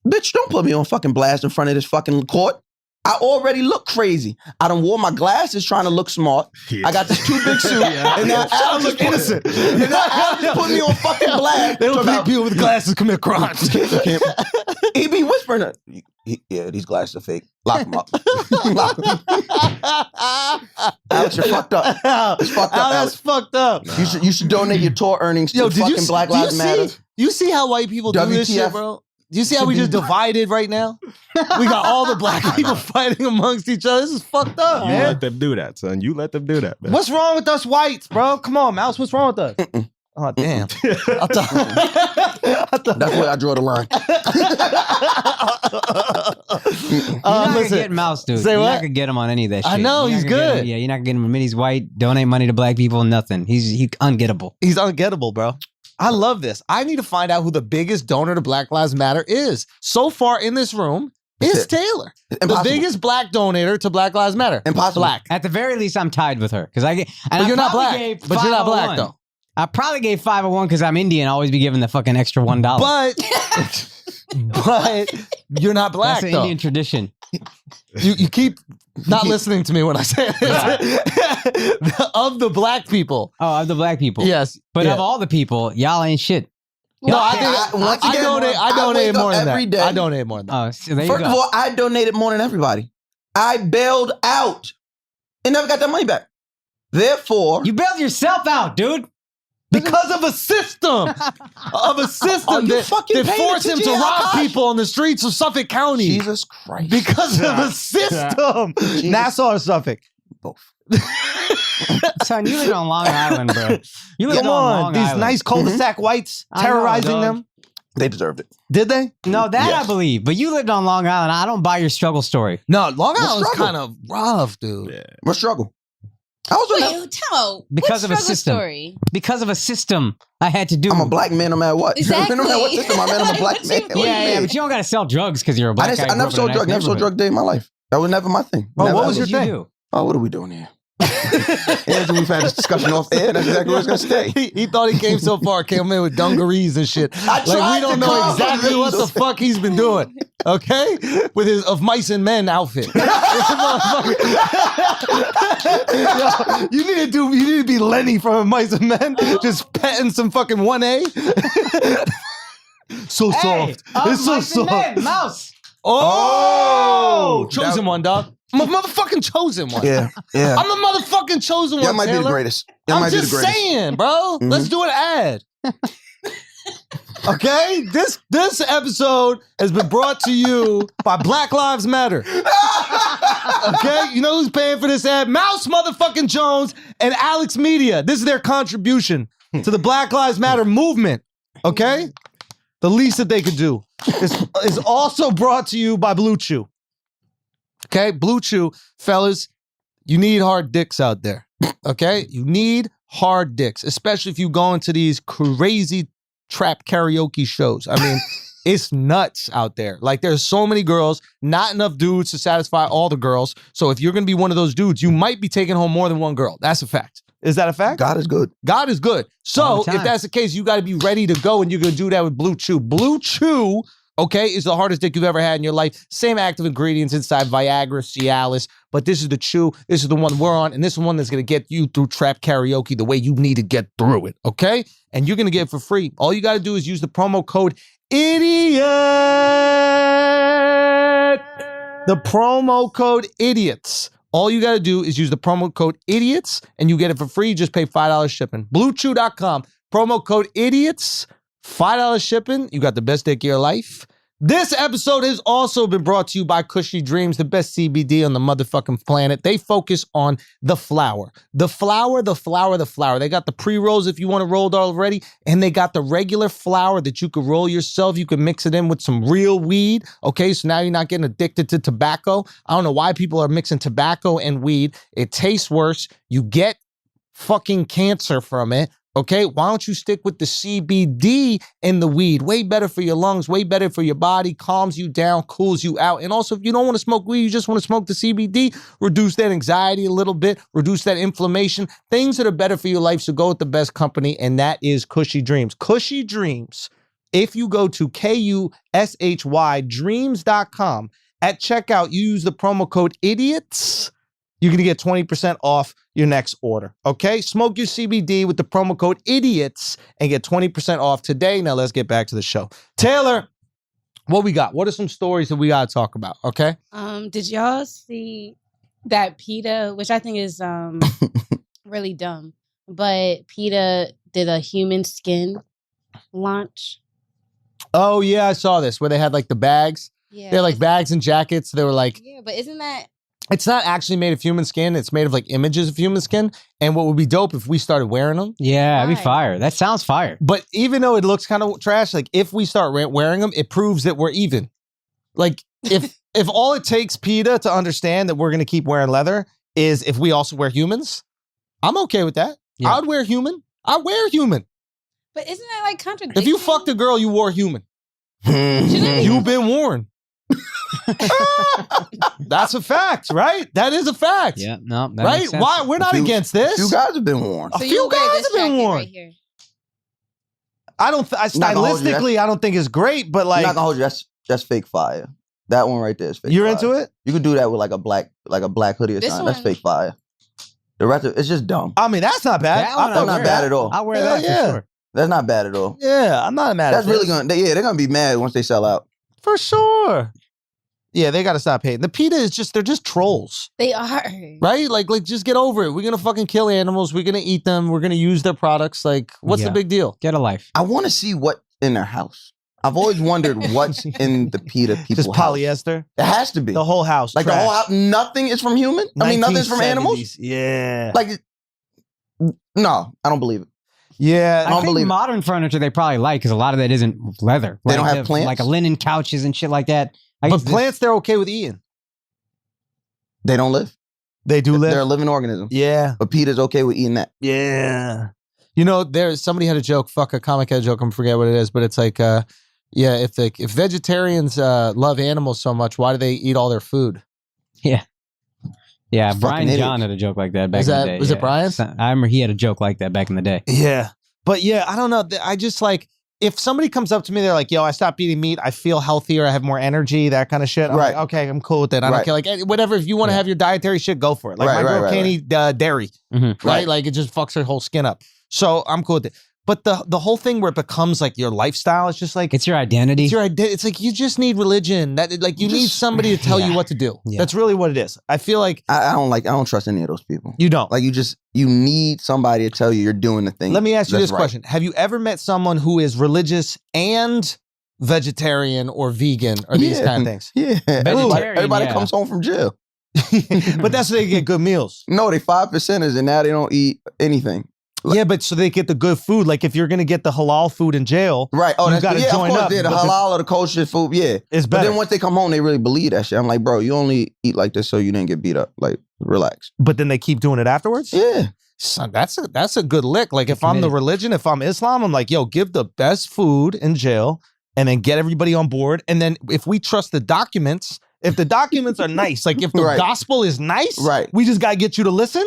Bitch, don't put me on fucking blast in front of this fucking court. I already look crazy. I done wore my glasses trying to look smart. Yeah. I got this too big suit. And now Alex look innocent. And now Alex just put me on fucking blast. They don't think people with glasses commit crimes. He be whispering, yeah, these glasses are fake. Lock them up. Lock 'em. Alex, you're fucked up. It's fucked up, Al, that's Alex. fucked up. You should donate your tour earnings to fucking Black Lives Matter. You see how white people do this shit, WTF? bro? Do you see how we just divided right now? We got all the black people fighting amongst each other. This is fucked up, You man. let them do that, son. You let them do that, man. What's wrong with us whites, bro? Come on, Mouse. What's wrong with us? Oh, damn. That's where I draw the line. You're not gonna listen, get Mouse, dude. say You're what? not gonna get him on any of that shit. I know, You're not he's gonna get him- good. Yeah, you're not gonna get him admit he's white, donate money to black people, nothing. He's ungettable. He's ungettable, bro. I love this. I need to find out who the biggest donor to Black Lives Matter is. So far in this room, it's it. Taylor. Impossible. The biggest black donator to Black Lives Matter. Impossible. Black. At the very least, I'm tied with her because I get. And But I you're not probably black. gave But you're not black, 501. though. I probably gave 501 because I'm Indian. I always be giving the fucking extra $1. But you're not black, That's an though. Indian tradition. You keep not listening to me when I say this. Of the black people. Oh, of the black people. Yes. But yeah. of all the people, y'all ain't shit. No, I once again, donate I donate wake more up than every that. day. I donate more than that. Oh, so there you First go. of all, I donated more than everybody. I bailed out and never got that money back. Therefore, You bailed yourself out, dude. Because of a system. Of a system Are you that fucking paying forced him to attention, rob Akaash? people on the streets of Suffolk County. Jesus Christ. Because of a system. Nassau or Suffolk? Both. Son, you live on Long Island, bro. You live Come on on. Long These Island. nice cul-de-sac whites I know, terrorizing dog. them. They deserved it. Did they? No, that Yes. I believe. But you lived on Long Island. I don't buy your struggle story. No, Long Island's struggle? kind of rough, dude. Yeah. What struggle? I was on that. Wait, tell Because what of a struggle system. Story? Because of a system I had to do. I'm a black man no matter what. Exactly. No matter what system I'm in, I'm a black What you man. mean? What do you Yeah, yeah, mean? but you don't got to sell drugs because you're a black guy. I never sold drugs. Never sold drug day in my life. That was never my thing. Oh, Never, what was ever. your thing? do? Oh, what are we doing here? Andrew, we've had this discussion off air. That's exactly where it's going to stay. He thought he came so far, came in with dungarees and shit. I Like, we tried don't to know calm exactly him. what the fuck he's been doing. Okay? With his Of Mice and Men outfit. Yo, you need to be Lenny from Of Mice and Men, just petting some fucking 1A. So soft. It's so soft. Mouse. Oh! Oh! Chosen one, dog. I'm a motherfucking chosen one. Yeah, yeah. I'm the motherfucking chosen one. Y'all might be the Taylor. greatest. Y'all I'm might be the just greatest. saying, bro. Mhm. Let's do an ad. Okay? This episode has been brought to you by Black Lives Matter. Okay? You know who's paying for this ad? Mouse motherfucking Jones and Alex Media. This is their contribution to the Black Lives Matter movement. Okay? The least that they could do is also brought to you by Blue Chew. Okay? Blue Chew, fellas, you need hard dicks out there. Okay? You need hard dicks, especially if you go into these crazy trap karaoke shows. I mean, it's nuts out there. Like, there's so many girls, not enough dudes to satisfy all the girls. So if you're going to be one of those dudes, you might be taking home more than one girl. That's a fact. Is that a fact? God is good. God is good. All So the time. if that's the case, you got to be ready to go, and you're going to do that with Blue Chew. Blue Chew, okay, is the hardest dick you've ever had in your life. Same active ingredients inside Viagra, Cialis, but this is the chew. This is the one we're on, and this is the one that's going to get you through trap karaoke the way you need to get through it, okay? And you're going to get it for free. All you got to do is use the promo code IDIOT. The promo code IDIOTS. All you got to do is use the promo code IDIOTS, and you get it for free. Just pay $5 shipping. BlueChew.com. Promo code IDIOTS. $5 shipping. You got the best dick of your life. This episode has also been brought to you by Cushy Dreams, the best CBD on the motherfucking planet. They focus on the flower. The flower. They got the pre-rolls if you want to roll it already, and they got the regular flower that you could roll yourself. You can mix it in with some real weed, okay? So now you're not getting addicted to tobacco. I don't know why people are mixing tobacco and weed. It tastes worse. You get fucking cancer from it. Okay, why don't you stick with the CBD and the weed? Way better for your lungs, way better for your body, calms you down, cools you out. And also, if you don't want to smoke weed, you just want to smoke the CBD, reduce that anxiety a little bit, reduce that inflammation, things that are better for your life. So go with the best company, and that is Cushy Dreams. Cushy Dreams, if you go to KUSHY dreams.com, at checkout, you use the promo code IDIOTS. You're going to get 20% off your next order, okay? Smoke your CBD with the promo code IDIOTS and get 20% off today. Now let's get back to the show. Taylor, what we got? What are some stories that we got to talk about, okay? Did y'all see that PETA, which I think is really dumb, but PETA did a human skin launch? Oh, yeah, I saw this where they had like the bags. Yeah. They're like bags and jackets. They were like... Yeah, but isn't that... It's not actually made of human skin. It's made of like images of human skin. And what would be dope if we started wearing them? Yeah, that'd be fire. That sounds fire. But even though it looks kind of trash, like if we start wearing them, it proves that we're even. Like if all it takes PETA to understand that we're going to keep wearing leather is if we also wear humans, I'm okay with that. Yeah. I'd wear human. I wear human. But isn't that like contradictory? If you fucked a girl, you wore human. Shouldn't You've been warned. That's a fact, right? That is a fact. Yeah, no, that right? makes sense. Why? We're not against this. You guys have been warned. A few guys have been warned. Right here. I don't. Stylistically, I don't think it's great, but like, I'm not gonna hold you. That's fake fire. That one right there is fake. You're fire. into it? You could do that with like a black hoodie or This something. That's one- fake fire. The rest of it's just dumb. I mean, that's not bad. That one That's not bad at all. I'll wear Hell that yeah. for sure. That's not bad at all. Yeah, I'm not mad That's at really this. they're gonna be mad once they sell out. For sure. Yeah, they got to stop hating. The PETA is they're just trolls, They are. right? Like, just get over it. We're going to fucking kill animals. We're going to eat them. We're going to use their products. Like, what's the Yeah. big deal? Get a life. I want to see what in their house. I've always wondered what's in the PETA people's Just house. polyester. It has to be. The whole house. Like trash. the whole house, nothing is from human. I mean, nothing's from animals. 1970s. Yeah. Like, no, I don't believe it. Yeah. I don't think believe it. modern furniture they probably like because a lot of that isn't leather. They don't Like have plants? like a linen couches and shit like that. I But guess this- plants, they're okay with eating. They don't live. They do live. They're a living organism. Yeah. But PETA's okay with eating that. Yeah. You know, somebody had a joke, a comic had a joke, I forget what it is, but it's like, yeah, if vegetarians love animals so much, why do they eat all their food? Yeah, Fucking Brian idiots. John had a joke like that back Was in that- the day. was it yeah. Brian? I remember he had a joke like that back in the day. Yeah. But yeah, I don't know. I just like, if somebody comes up to me, they're like, yo, I stopped eating meat. I feel healthier. I have more energy, that kind of shit. I'm Right. like, okay, I'm cool with it. I don't Right. care. Like, whatever. If you want to Yeah. have your dietary shit, go for it. Like, Right, my girl right, can't right. eat dairy, Mhm. right? Like, it just fucks her whole skin up. So I'm cool with it. But the whole thing where it becomes like your lifestyle, it's just like, It's your identity. it's your identity. It's like you just need religion. That like you need somebody to tell you Yeah. what to do. Yeah. That's really what it is. I feel like I don't trust any of those people. you don't. Like you need somebody to tell you you're doing the thing. Let me ask you that's this right. question: have you ever met someone who is religious and vegetarian or vegan or these Yeah. kind of things? Yeah. Vegetarian, Everybody yeah. comes home from jail. But that's where they get good meals. No, they 5%ers and now they don't eat anything. Yeah, but so they get the good food. Like if you're gonna get the halal food in jail, Right. Oh, You that's gotta yeah, join of course, up, yeah, the but the- halal or the kosher food, yeah. it's But better. then once they come home, they really believe that shit. I'm like, bro, you only eat like this so you didn't get beat up. Like, relax. But then they keep doing it afterwards. Yeah. Son, that's a good lick. Like if I'm the committed. religion, if I'm Islam, I'm like, yo, give the best food in jail and then get everybody on board. And then if we trust the documents, if the documents are nice, like if the Right. gospel is nice, Right. we just gotta get you to listen.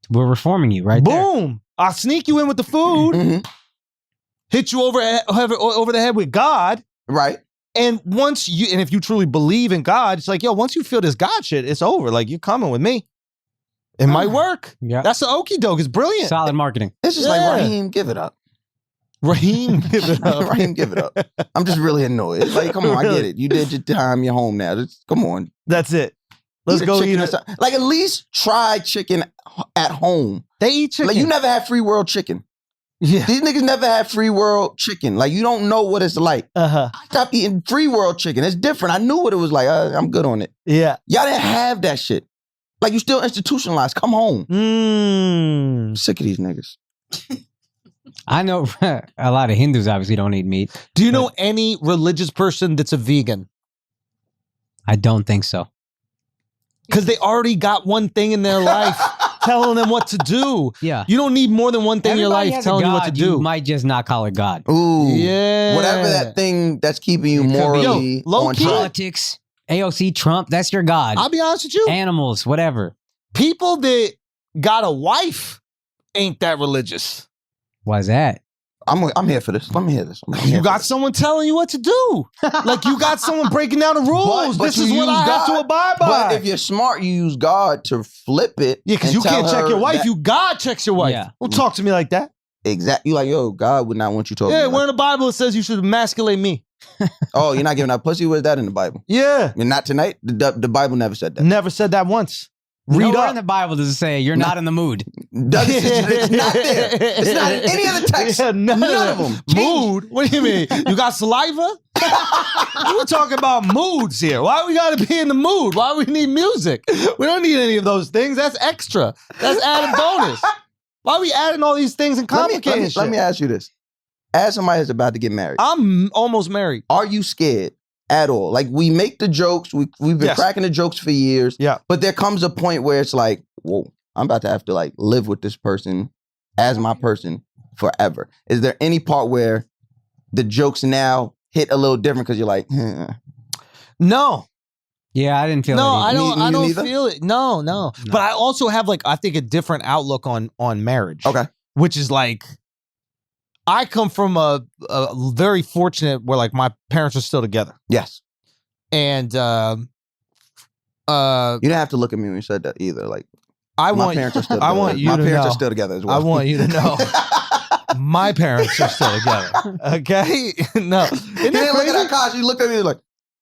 We're reforming you right there. Boom. I'll sneak you in with the food, Mhm. hit you over the head with God. Right. And if you truly believe in God, it's like, yo, once you feel this God shit, it's over. Like, you're coming with me. It might work. Yeah. That's the okie doke. It's brilliant. Solid marketing. It's just Yeah. like, Raheem, give it up. Raheem, give it up. Raheem, give it up. I'm just really annoyed. It's like, come on, I get it. You did your time. You're home now. Come on. That's it. Let's Eat a go chicken eat or it. something. Like, at least try chicken at home. They eat chicken. Like, you never had free world chicken. Yeah. These niggas never had free world chicken. Like, you don't know what it's like. Uh-huh. I stopped eating free world chicken. It's different. I knew what it was like. I'm good on it. Yeah. Y'all didn't have that shit. Like, you still institutionalized. Come home. I'm sick of these niggas. I know a lot of Hindus obviously don't eat meat. Do you know any religious person that's a vegan? I don't think so. Because they already got one thing in their life telling them what to do. Yeah. You don't need more than one thing in your Everybody life has a telling you what to God, do. You might just not call it God. Ooh. Yeah. Whatever that thing that's keeping you It could be. morally Yo, low on key. track. Politics, AOC, Trump, that's your God. I'll be honest with you. Animals, whatever. People that got a wife ain't that religious. Why's that? I'm here for this. Let me hear this. I'm here You for got this. someone telling you what to do. Like you got someone breaking down the rules. But This you is what use I have to God. abide by. But if you're smart, you use God to flip it. Yeah, because and you tell can't check her your wife. that- You God checks your wife. Yeah. Don't talk to me like that. Exactly. You like, yo, God would not want you talking. Yeah, to me where in like the Bible it says you should emasculate me. oh, you're not giving out pussy? Where's that in the Bible? Yeah. And not tonight. The Bible never said that. Never said that once. Read Nowhere up. in the Bible does it say you're not in the mood. It's not there. It's not in any other text. Yeah, None of them. Mood? What do you mean? You got saliva? We're talking about moods here. Why we got to be in the mood? Why we need music? We don't need any of those things. That's extra. That's added bonus. Why we adding all these things and complicating shit? Let me ask you this. As somebody that's about to get married, I'm almost married. are you scared at all? Like, we make the jokes. We've been Yes. cracking the jokes for years. Yeah. But there comes a point where it's like, whoa, I'm about to have to like live with this person as my person forever. Is there any part where the jokes now hit a little different because you're like, No. Yeah, I didn't feel No, it. I either. don't. Me I don't neither? feel it. No. But I also have like I think a different outlook on marriage. Okay. Which is like, I come from a very fortunate where like my parents are still together, yes. and You didn't have to look at me when you said that either. Like, I my want parents are still I together. want you my to parents know. are still together as well. I want you to know. My parents are still together. Okay, no, You isn't didn't that look crazy? at Akaash. You looked at me like,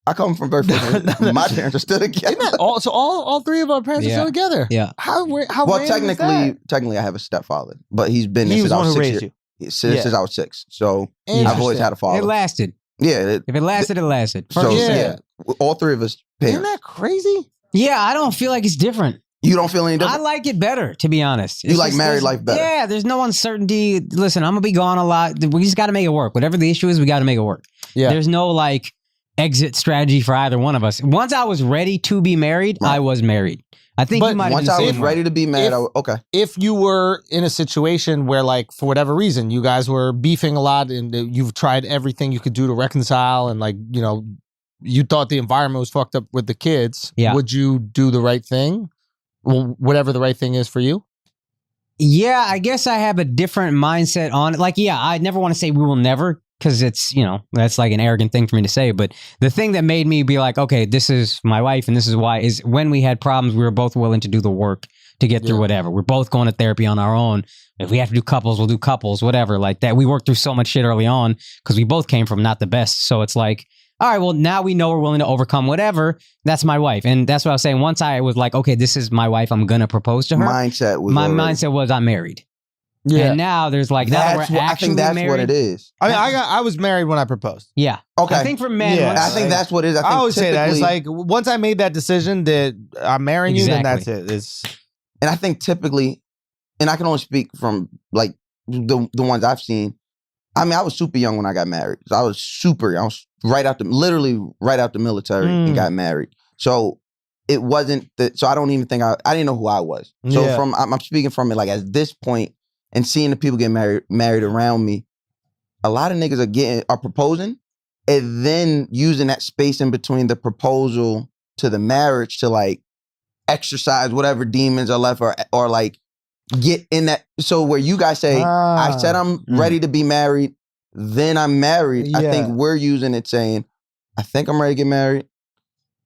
I come from very fortunate. No. My parents are still together. Isn't that all? So all three of our parents are Yeah. still together. Yeah. How well, random is that? technically, I have a stepfather, but he's been there He was since the I one was who 6 raised years. you. Since I was 6. So I've always Interesting. had a father. It lasted. Yeah. If it lasted, it lasted. So Yeah. all three of us Isn't parents. that crazy? Yeah, I don't feel like it's different. You don't feel any I different? like it better, to be honest. You like married life better? Yeah, there's no uncertainty. Listen, I'm gonna be gone a lot. We just got to make it work. Whatever the issue is, we got to make it work. Yeah. There's no like exit strategy for either one of us. Once I was ready to be married, Right. I was married. I think But you might have Once been I the was same way. ready to be mad, okay. If you were in a situation where, like, for whatever reason, you guys were beefing a lot and you've tried everything you could do to reconcile, and like, you know, you thought the environment was fucked up with the kids, Yeah. would you do the right thing? Well, whatever the right thing is for you? Yeah, I guess I have a different mindset on it. Like, yeah, I never want to say we will never, because it's, you know, that's like an arrogant thing for me to say. But the thing that made me be like, okay, this is my wife and this is why, is when we had problems, we were both willing to do the work to get through Yeah. whatever. We're both going to therapy on our own. If we have to do couples, we'll do couples, whatever, like that. We worked through so much shit early on because we both came from not the best. So it's like, all right, well, now we know we're willing to overcome whatever. That's my wife. And that's what I was saying. Once I was like, okay, this is my wife, I'm going to propose to her. Mindset was My already- mindset was I'm married. Yeah. And now there's like, now that That's we're what, I actually think that's married. what it is. I mean, I was married when I proposed. Yeah. Okay. I think for men, Yeah. once- I think that's what it is. I, think I always say that. It's typically- like, once I made that decision that I'm marrying you, then that's Exactly. it. It's And I think typically, and I can only speak from like the ones I've seen. I mean, I was super young when I got married. So I was super young. I was literally right out the military and got married. So it wasn't so I don't even think I didn't know who I was. So Yeah. I'm speaking from it like at this point and seeing the people get married around me, a lot of niggas are proposing and then using that space in between the proposal to the marriage to like exercise whatever demons are left or like get in that. So where you guys say, I said I'm ready to be married, then I'm married. I think Yeah. we're using it saying, I think I'm ready to get married.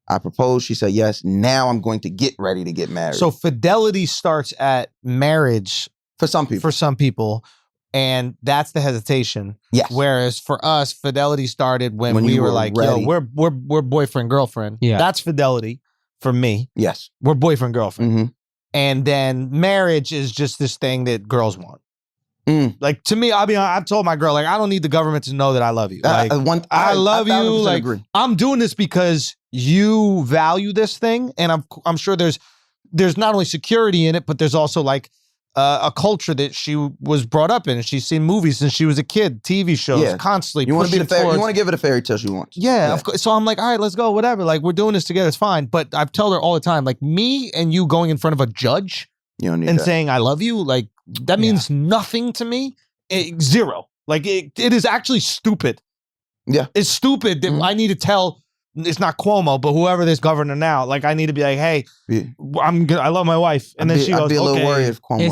I proposed. She said yes. Now I'm going to get ready to get married. so fidelity starts at marriage for some people, for some people, and that's the hesitation. yes. Whereas for us, fidelity started when When we you were were like, ready. yo, we're boyfriend, girlfriend. Yeah. That's fidelity for me. Yes. We're boyfriend, girlfriend. hmm And then marriage is just this thing that girls want. Like to me, I've told my girl, like, I don't need the government to know that I love you. Like, I love you. Like, agree. I'm doing this because you value this thing, and I'm sure there's not only security in it, but there's also like a culture that she was brought up in, and she's seen movies since she was a kid, TV shows, constantly. You want to be you want to give it a fairy tale she wants. Yeah, of course. So I'm like, all right, let's go, whatever. Like, we're doing this together, it's fine. But I've told her all the time, like, me and you going in front of a judge and saying I love you, like, that means nothing to me. Zero. Like, it is actually stupid. Yeah, it's stupid that I need to tell. It's not Cuomo, but whoever this governor now, like, I need to be like, hey, I love my wife, and then she goes, I'd be a little okay. worried if Cuomo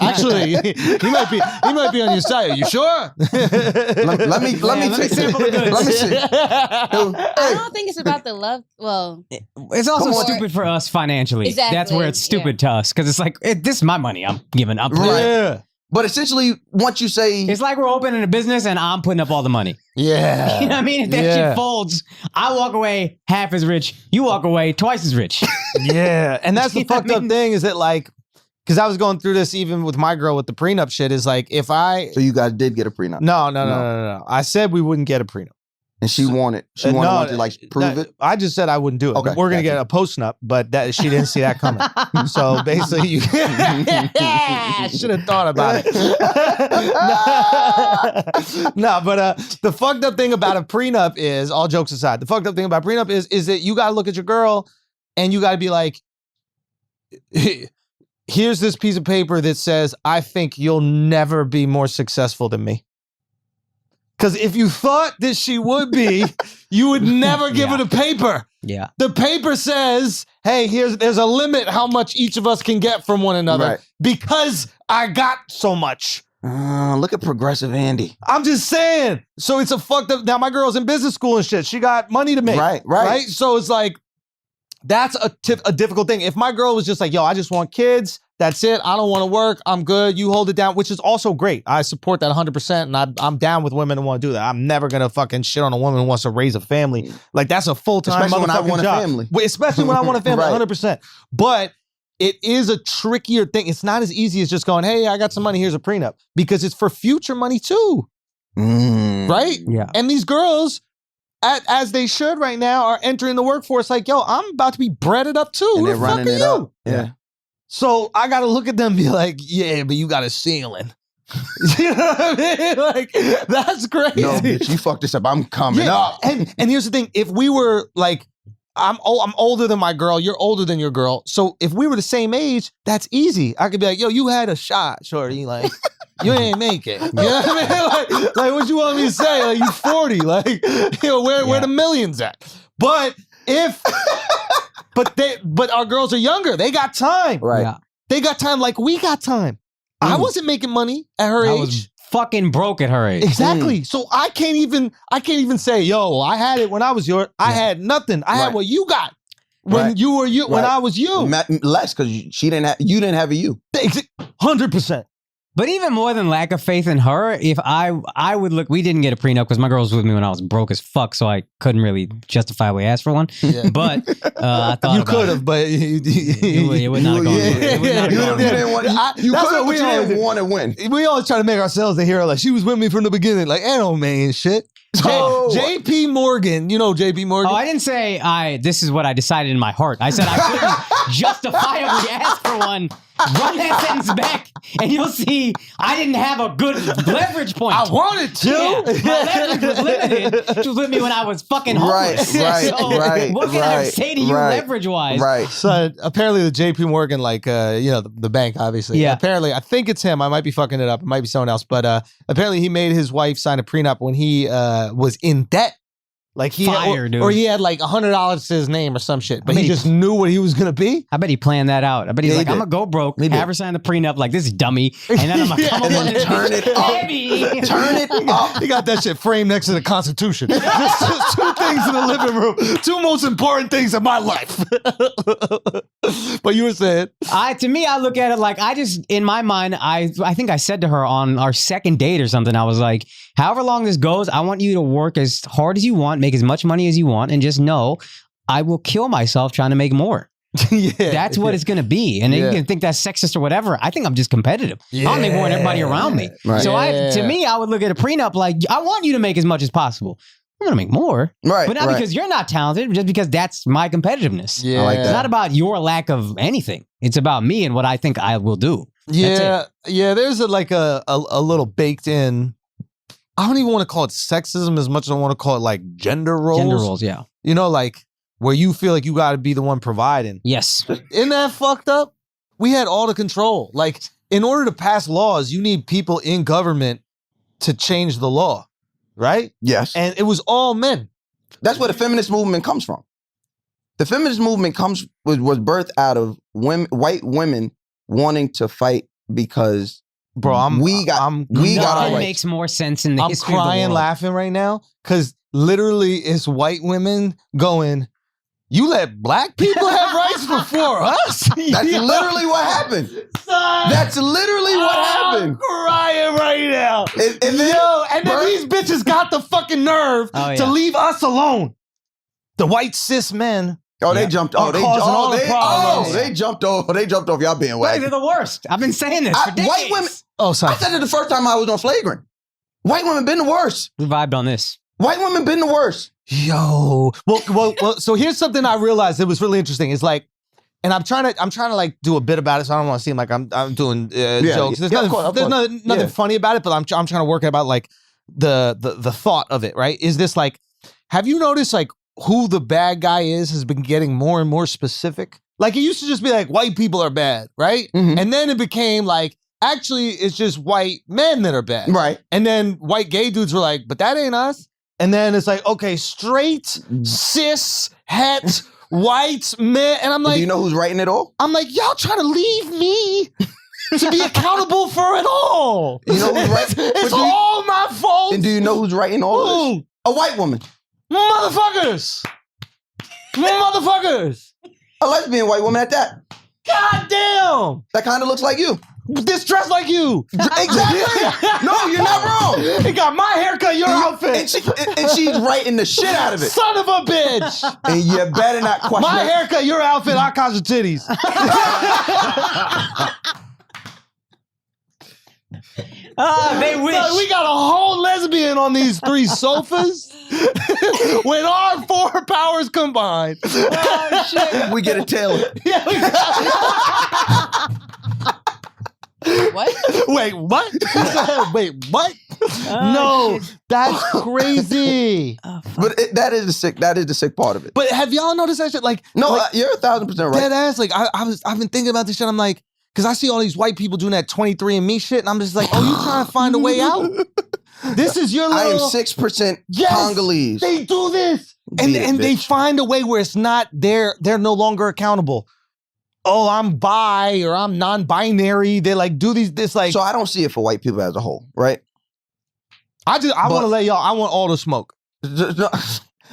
Actually, he might be on your side. Are you sure? let me sample the goods. Let me see. I don't think it's about the love. Well, it's also stupid for us financially. Exactly. That's where it's stupid to us, because it's like, this is my money I'm giving up. Right. Yeah. But essentially, once you say... It's like we're opening a business and I'm putting up all the money. Yeah. You know what I mean? If that shit folds, I walk away half as rich. You walk away twice as rich. Yeah. And that's the fucked up thing is that, like, because I was going through this even with my girl with the prenup shit, is like, if I... So you guys did get a prenup? No. I said we wouldn't get a prenup. And she wanted to like prove it? I just said I wouldn't do it. Okay, we're going to get a post-nup, but she didn't see that coming. So basically, you should have thought about it. No, but the fucked up thing about a prenup is, all jokes aside, the fucked up thing about prenup is that you got to look at your girl and you got to be like, here's this piece of paper that says, I think you'll never be more successful than me. Because if you thought that she would be, you would never give her the paper. Yeah. The paper says, hey, there's a limit how much each of us can get from one another because I got so much. Look at progressive Andy. I'm just saying. So it's a fucked up. Now, my girl's in business school and shit. She got money to make. Right. So it's like, that's a difficult thing. If my girl was just like, yo, I just want kids. That's it. I don't want to work. I'm good. You hold it down, which is also great. I support that 100%, and I'm down with women who want to do that. I'm never going to fucking shit on a woman who wants to raise a family. Like, that's a full-time Especially when I want job. a family. Especially when I want a family, 100%. But it is a trickier thing. It's not as easy as just going, hey, I got some money, here's a prenup. Because it's for future money too. Right? Yeah. And these girls, as they should right now, are entering the workforce like, yo, I'm about to be breaded up too. And Who they're the fuck running are it you? up. Yeah. So I got to look at them and be like, yeah, but you got a ceiling. You know what I mean? Like, that's crazy. No, bitch, you fucked this up. I'm coming up. And here's the thing. If we were like, I'm older than my girl, you're older than your girl. So if we were the same age, that's easy. I could be like, yo, you had a shot, shorty. Like, you ain't make it. You know what I mean? Like what you want me to say? Like, you 40. Like, you know, where the millions at? But But our girls are younger. They got time. Right. Yeah. They got time like we got time. I wasn't making money at her I age. was fucking broke at her age. Exactly. So I can't even say, yo, I had it when I was yours. I had nothing. I had what you got when you were you when I was you. Less because you didn't have a you. 100%. But even more than lack of faith in her, if I would look, we didn't get a prenup because my girl was with me when I was broke as fuck, so I couldn't really justifiably ask for one. Yeah. But I thought you could have, but it would not have gone. You could have, but you didn't want to win. We always try to make ourselves the hero. Like, she was with me from the beginning. Like, I don't mean shit. JP Morgan, you know JP Morgan. Oh, I didn't say this is what I decided in my heart. I said I couldn't justifiably ask for one. Run that sentence back, and you'll see I didn't have a good leverage point. I wanted to. Yeah, my leverage was limited. She was with me when I was fucking homeless. Right. What can I say to you leverage-wise? Right. So apparently the JP Morgan, like, the bank, obviously. Yeah. Apparently, I think it's him. I might be fucking it up. It might be someone else. But apparently he made his wife sign a prenup when he was in debt. Like he or he had like $100 to his name or some shit, but he just knew what he was gonna be. I bet he planned that out. I bet he's like, I'm gonna go broke, have her sign the prenup like this dummy, and then I'm gonna come up and turn it up. Turn it up. He got that shit framed next to the Constitution. Just two things in the living room. Two most important things in my life. But you were saying, to me, I look at it like in my mind, I think I said to her on our second date or something, I was like, however long this goes, I want you to work as hard as you want, make as much money as you want, and just know I will kill myself trying to make more. Yeah. That's what it's gonna be. And Yeah. you can think that's sexist or whatever. I think I'm just competitive. I want to make more than everybody around me. Right. So Yeah. to me, I would look at a prenup like, I want you to make as much as possible. I'm gonna make more. Right. But not right. because you're not talented, just because that's my competitiveness. Yeah. I like It's that. not about your lack of anything. It's about me and what I think I will do. Yeah, yeah. There's a little baked in. I don't even want to call it sexism as much as I want to call it like gender roles. Gender roles, yeah. You know, like where you feel like you got to be the one providing. Yes. Isn't that fucked up? We had all the control. Like, in order to pass laws, you need people in government to change the law, right? Yes. And it was all men. That's where the feminist movement comes from. The feminist movement was birthed out of white women wanting to fight because Bro, we got our Nothing rights. makes more sense in the I'm history of the crying, world. laughing right now because literally it's white women going, you let black people have rights before us? That's literally what happened. Son, That's literally what happened. I'm crying right now. And then- Yo, and then these bitches got the fucking nerve Oh, to yeah. leave us alone. The white cis men. Oh, they Yeah. jumped. Are causing all the problems. They jumped over. They jumped off y'all being Wait, wagon. they're the worst. I've been saying this for decades. White women. Oh, I sorry. said it the first time I was on Flagrant. White women been the worst. We vibed on this. White women been the worst. Yo. Well, so here's something I realized that was really interesting. It's like, and I'm trying to like do a bit about it, so I don't want to seem like I'm doing jokes. There's yeah, of nothing, course. nothing Yeah. funny about it, but I'm trying to work about like the thought of it, right? Is this like, have you noticed like who the bad guy is has been getting more and more specific? Like it used to just be like white people are bad, right? Mhm. And then it became like, actually it's just white men that are bad. Right. And then white gay dudes were like, but that ain't us. And then it's like, okay, straight, cis, het, white men. And I'm Do like, you know who's writing it all? y'all trying to leave me to be accountable for it all. You know who's right? It's all my fault. And do you know who's writing all of this? Who? A white woman. Motherfuckers. Motherfuckers. A lesbian white woman at that. God damn. That kind of looks like you. This dress like you. Exactly. No, you're not wrong. It got my haircut, your outfit. And she's writing the shit out of it. Son of a bitch. And you better not question My it. haircut, your outfit, Akaash titties. They wish. So we got a whole lesbian on these 3 sofas. When our 4 powers combined. Oh, shit. We get a tail. Yeah, we got- What? Wait, what? Wait, what? No, that's crazy. But that is the sick part of it. But have y'all noticed that shit? Like, No, like, you're 1,000% right. dead ass. Like, I've been thinking about this shit. I'm like, because I see all these white people doing that 23andMe shit, and I'm just like, oh, you trying to find a way out? This is your I am little. 6% Yes, Congolese. They do this, and Beat it, they bitch. find a way where it's not they're no longer accountable. Oh, I'm bi or I'm non-binary. They like do this like. So I don't see it for white people as a whole, right? I want to let y'all. I want all the smoke. I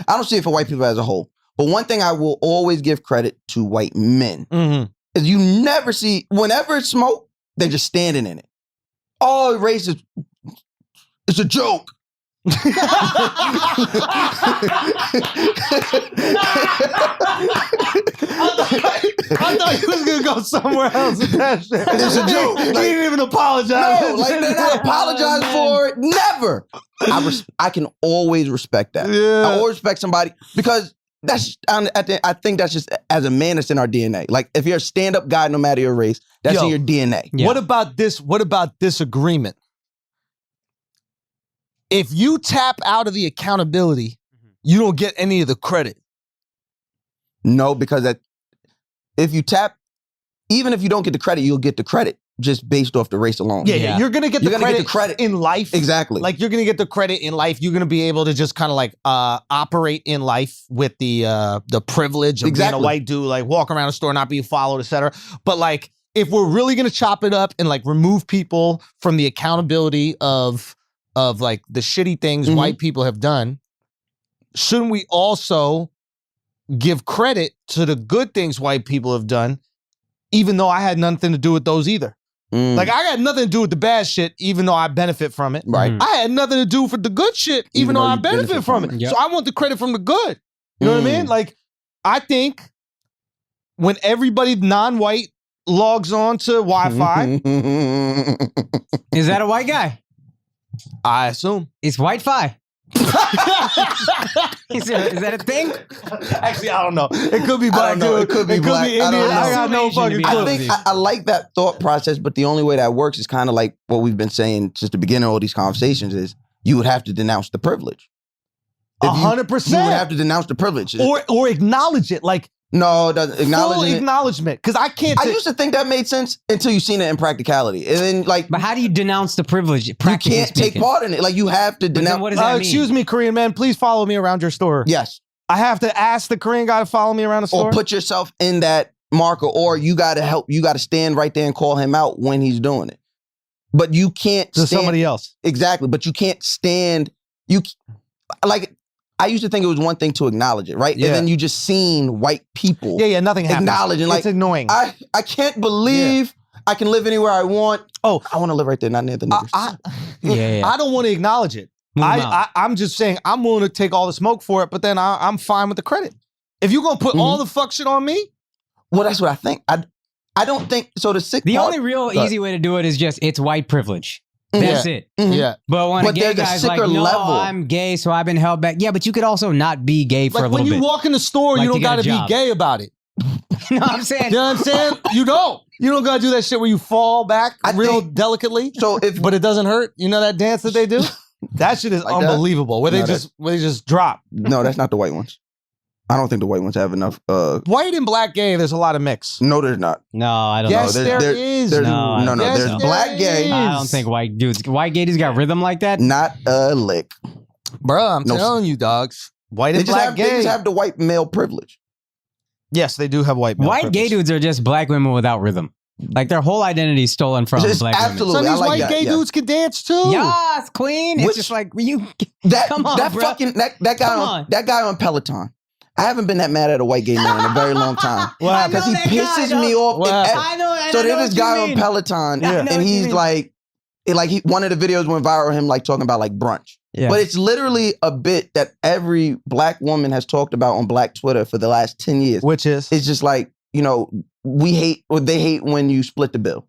don't see it for white people as a whole. But one thing I will always give credit to white men Mm-hmm. is you never see, whenever it's smoke, they're just standing in it. Oh, race is, it's a joke. I thought you was gonna go somewhere else with that shit. It's a joke. He Like- didn't even apologize. No, like they're not apologizing for it. Never. I can always respect that. Yeah. I always respect somebody because I think that's just as a man, it's in our DNA. Like if you're a stand-up guy, no matter your race, that's Yo. in your DNA. Yeah. What about this? What about this agreement? If you tap out of the accountability, you don't get any of the credit. No, because if you tap, even if you don't get the credit, you'll get the credit just based off the race alone. Yeah, you're gonna get You're the gonna credit, get the credit. in life. Exactly. Like you're gonna get the credit in life. You're gonna be able to just kind of like operate in life with the privilege of being Exactly. a white dude, like walk around a store, not being followed, etc. But like, if we're really gonna chop it up and like remove people from the accountability of like the shitty things Mhm. white people have done, shouldn't we also give credit to the good things white people have done, even though I had nothing to do with those either? Mm, Like I got nothing to do with the bad shit, even though I benefit from it. right. Mhm. I had nothing to do with the good shit, even though I you benefit from it. Yep. So I want the credit from the good. You know what I mean? Mm. Like, I think when everybody non-white logs on to Wi-Fi, Is that a white guy? I assume. It's white-fi. Is that a thing? Actually, I don't know. It could be I black don't know. too. It could be black. Indian. I don't know. I got no Asian to fucking be clue. I think I like that thought process, but the only way that works is kind of like what we've been saying since the beginning of all these conversations is you would have to denounce the privilege. If you- 100%. You would have to denounce the privilege. Or acknowledge it. Like, No, it doesn't. full Acknowledging it. acknowledgement. Because I can't. I used to think that made sense until you seen it in practicality. And then, like, But how do you denounce the privilege? you practically can't take speaking? part in it. Like, you have to But then denounce. what does that mean? excuse me, Korean man. Please follow me around your store. Yes. I have to ask the Korean guy to follow me around the store. Or put yourself in that marker, or you got to help. You got to stand right there and call him out when he's doing it. But you can't to stand. somebody else. Exactly. But you can't stand. Like, I used to think it was one thing to acknowledge it, right? Yeah. And then you just seen white people Yeah, nothing happens. acknowledging, like, it's annoying. I can't believe I can live anywhere I want. Oh. I want to live right there, not near the niggas. Yeah. I don't want to acknowledge it. Move 'em out. I'm just saying I'm willing to take all the smoke for it, but then I'm fine with the credit. If you're gonna put all the fuck shit on me, Well, that's what I think. I don't think so. The sick The part, only real Go ahead. easy way to do it is just it's white privilege. That's it. Mhm. yeah. But when But a gay there's a guy's like, sicker no, level. I'm gay, so I've been held back. Yeah, but you could also not be gay for Like a when little you bit. walk in the store, Like you to don't get a gotta be job. gay about it. You know what I'm saying? You know what I'm saying? You don't. You don't gotta do that shit where you fall back I real think- delicately, So if but it doesn't hurt. You know that dance that they do? That shit is Like that? unbelievable. Where No, they just drop. no, that's not the white ones. I don't think the white ones have enough. White and black gay, there's a lot of mix. No, there's not. No, I don't Yes, know. there's- there there- is. There's, No, no, Yes, there's there black gay, is. I don't think white gay dudes got rhythm like that. not a lick. Bruh, I'm No. telling you, dogs. White They and just, black have, gay. they just have the white male privilege. Yes, they do have white male White privilege. gay dudes are just black women without rhythm. Like their whole identity is stolen from It's black absolutely- Some of I these like white that, gay yeah. dudes can dance too. women. Yes, queen. It's Which- just like you. That Come on, that bruh. fucking that guy Come on on. that guy on Peloton. I haven't been that mad at a white gay man in a very long time. What Because he I know that pisses guy, me dog. off. What And- happened? I know. so I know there's this what you guy on mean. Peloton, I know and what you he's mean. like, one of the videos went viral. Him like talking about like brunch, Yeah. but it's literally a bit that every black woman has talked about on Black Twitter for the last 10 years. Which is It's just like, we hate, or they hate when you split the bill.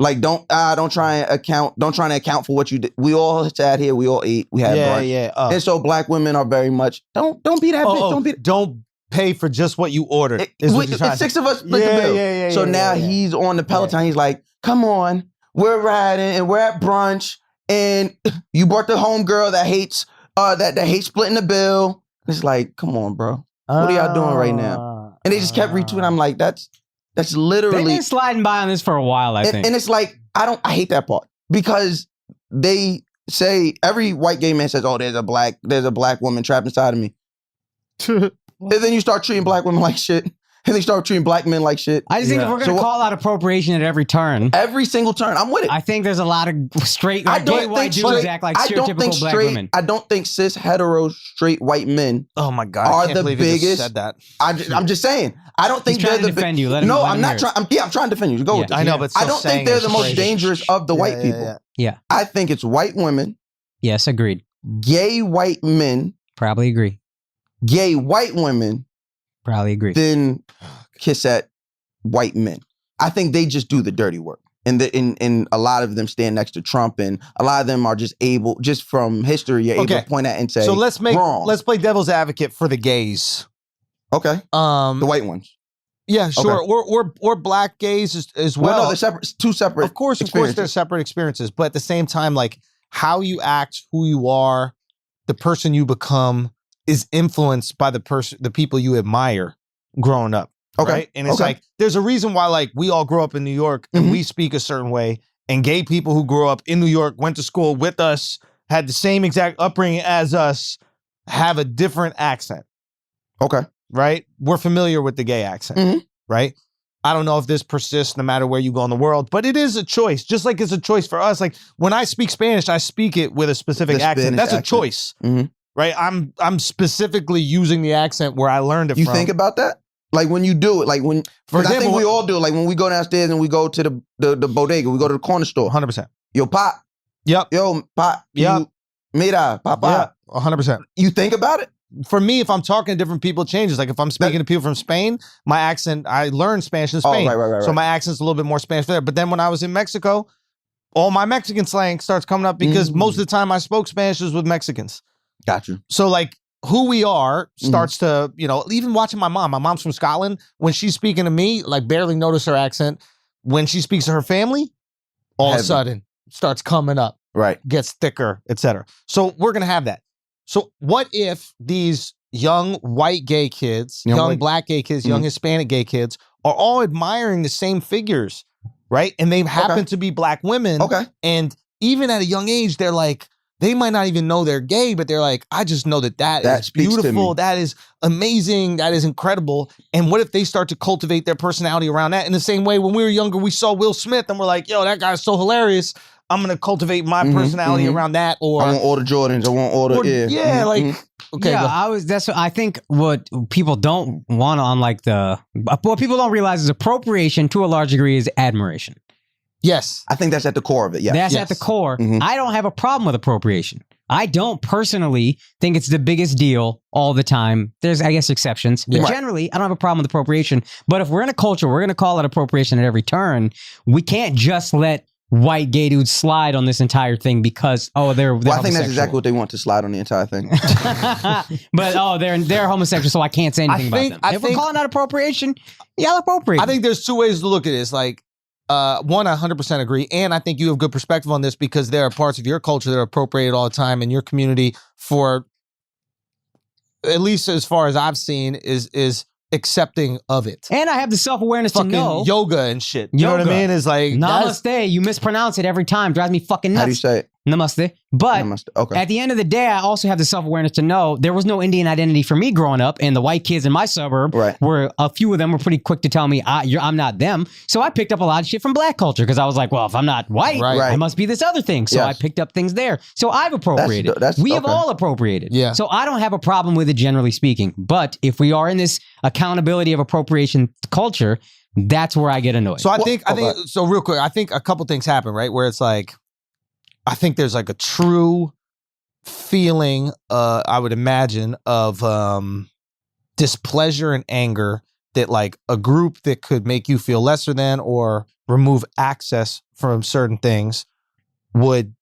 Like don't try and account for what you did. We all sat here, we all ate, we had brunch. yeah. And so black women are very much don't be that bitch. Don't be. Don't pay for just what you ordered. Is what you're trying It's to 6 of us split Yeah, the bill. yeah, so yeah, now yeah. he's on the Peloton. He's like, "Come on, we're riding and we're at brunch, and you brought the homegirl that hates that hates splitting the bill." It's like, come on, bro. What are y'all doing right now? And they just kept retweeting. I'm like, that's They've literally. been sliding by on this for a while. I think. And it's like, I hate that part because they say every white gay man says, "Oh, there's a black woman trapped inside of me," and then you start treating black women like shit, and then you start treating black men like shit. I just think if we're So gonna what- call out appropriation at every turn, Every single turn, I'm with it. I think there's a lot of straight, I like, gay don't white think dudes straight- act like I don't stereotypical think black straight. women. I don't think cis hetero straight white men. Oh my god! Are I can't the believe you just biggest- said that. I'm just saying. I don't think He's trying they're to the defend you. Let him- No, let I'm him not hear it. trying. I'm trying to defend you. Go with Yeah. it. I know, but I still don't think saying they're it's the most crazy. dangerous of the white people. Yeah. I think it's white women, Yes, agreed. gay white men, Probably agree. gay white women, Probably agree. then kiss at white men. I think they just do the dirty work. And a lot of them stand next to Trump, and a lot of them are just able, just from history, you're able Okay. to point at and say, So let's wrong. play devil's advocate for the gays. Okay. The white ones. Yeah, sure. Or black gays as well. Well, no, they're separate, two separate. Of course, they're experiences. separate experiences, but at the same time, like how you act, who you are, the person you become is influenced by the people you admire growing up. Okay. Right? And it's like there's a reason why like we all grow up in New York and we speak a certain way, and gay people who grew up in New York, went to school with us, had the same exact upbringing as us, have a different accent. Okay. Right? We're familiar with the gay accent, right? I don't know if this persists no matter where you go in the world, but it is a choice. Just like it's a choice for us. Like when I speak Spanish, I speak it with a specific The accent. Spanish That's a accent. choice, Mhm. right? I'm specifically using the accent where I learned it You from. think about that? Like when you do it, like when, For 'cause I think example, we all do it. Like when we go downstairs and we go to the bodega, we go to the corner store. 100%. Yo, pop. Yep. Yo, pop. Yep. You, mira, papa. Yeah, 100%. You think about it? for me, if I'm talking to different people, it changes. Like if I'm speaking to people from Spain, my accent, I learned Spanish in Spain. Right. So my accent's a little bit more Spanish there. But then when I was in Mexico, all my Mexican slang starts coming up because most of the time I spoke Spanish was with Mexicans. Got you. So like who we are starts to, even watching my mom's from Scotland. When she's speaking to me, like barely notice her accent. When she speaks to her family, all of a sudden starts coming up. Right. Gets thicker, etc. So we're going to have that. So what if these young white gay kids, young black gay kids, young Hispanic gay kids are all admiring the same figures, right? And they happen to be black women. Okay. And even at a young age, they're like, they might not even know they're gay, but they're like, I just know that is beautiful. That is amazing. That is incredible. And what if they start to cultivate their personality around that? In the same way, when we were younger, we saw Will Smith and we're like, yo, that guy's so hilarious. I'm going to cultivate my personality around that. Or I want all the Jordans. I want all the, okay. Yeah, I think what people don't want on what people don't realize is appropriation to a large degree is admiration. Yes. I think that's at the core of it. Yeah. That's at the core. I don't have a problem with appropriation. I don't personally think it's the biggest deal all the time. There's, I guess, exceptions. But generally, I don't have a problem with appropriation. But if we're in a culture, we're going to call it appropriation at every turn. We can't just let white gay dudes slide on this entire thing because, they're I think that's exactly what they want, to slide on the entire thing. But, they're homosexual, so I can't say anything about them. If we're calling that appropriation, y'all appropriate. I think there's two ways to look at this. Like, one, I 100% agree. And I think you have good perspective on this because there are parts of your culture that are appropriated all the time in your community for, at least as far as I've seen, is accepting of it. And I have the self-awareness to know. Yoga and shit. You know what I mean? It's like... Namaste. You mispronounce it every time. Drives me fucking nuts. How do you say it? Namaste. But at the end of the day, I also have the self-awareness to know there was no Indian identity for me growing up, and the white kids in my suburb were, a few of them were pretty quick to tell me I'm not them. So I picked up a lot of shit from black culture because I was like, well, if I'm not white, I must be this other thing. So I picked up things there. So I've appropriated. We have all appropriated. Yeah. So I don't have a problem with it, generally speaking. But if we are in this accountability of appropriation culture, that's where I get annoyed. So I think so real quick, I think a couple things happen, right? Where it's like, I think there's like a true feeling, I would imagine, of displeasure and anger that like a group that could make you feel lesser than or remove access from certain things would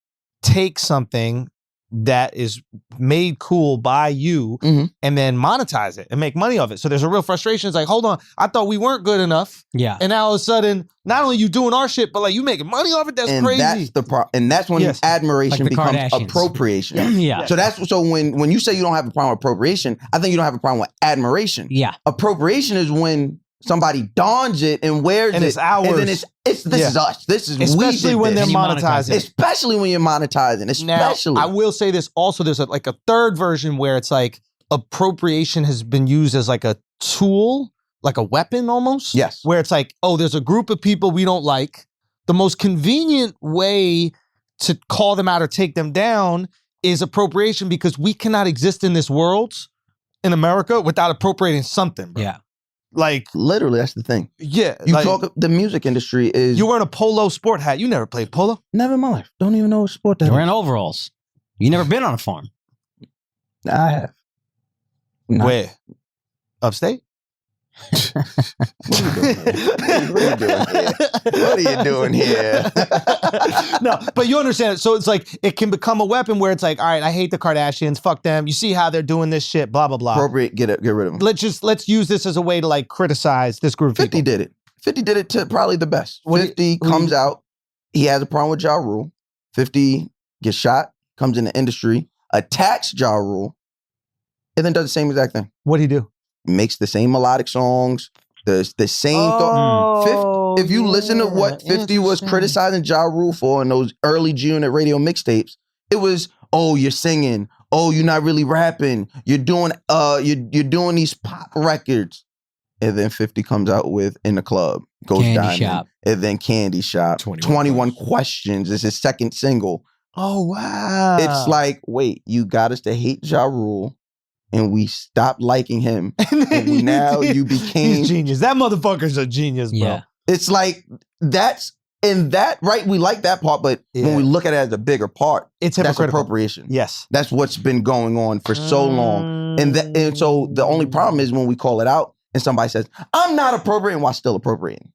take something that is made cool by you and then monetize it and make money of it. So there's a real frustration. It's like, hold on, I thought we weren't good enough. Yeah. And now all of a sudden, not only you doing our shit, but like you making money off it. That's crazy. That's the and that's when admiration becomes appropriation. Yeah. So when you say you don't have a problem with appropriation, I think you don't have a problem with admiration. Yeah. Appropriation is when somebody dons it and wears it. It's ours. And then this is us. This is especially when they're monetizing. Especially when you're monetizing. Especially. Now, I will say this also, there's a third version where it's like appropriation has been used as like a tool, like a weapon almost. Yes. Where it's like, oh, there's a group of people we don't like. The most convenient way to call them out or take them down is appropriation because we cannot exist in this world in America without appropriating something, bro. Yeah. Like literally, that's the thing. Yeah. You talk, the music industry is... You're wearing a polo sport hat. You never played polo? Never in my life. Don't even know what sport that is. You're wearing overalls. You never been on a farm. I have. Where? Upstate? What are you doing here? No, but you understand it. So it's like, it can become a weapon where it's like, all right, I hate the Kardashians. Fuck them. You see how they're doing this shit, blah, blah, blah. Appropriate, get rid of them. Let's use this as a way to like criticize this group of 50 people. did it. 50 did it to probably the best. 50 comes out. He has a problem with Ja Rule. 50 gets shot, comes in the industry, attacks Ja Rule, and then does the same exact thing. What'd he do? Makes the same melodic songs, the same thought. If you listen to what 50 was criticizing Ja Rule for in those early G-Unit radio mixtapes, it was, oh, you're singing, oh, you're not really rapping, you're doing these pop records. And then 50 comes out with In the Club, goes Candy Diamond, Shop. and then Candy Shop. 21 Questions is his second single. Oh, wow. It's like, wait, you got us to hate Ja Rule, and we stopped liking him. And now you became... He's genius. That motherfucker's a genius, bro. Yeah. It's like, in that, right, we like that part, but when we look at it as a bigger part, it's that's hypocritical. appropriation. Yes. That's what's been going on for so long. And so the only problem is when we call it out and somebody says, I'm not appropriating while still appropriating.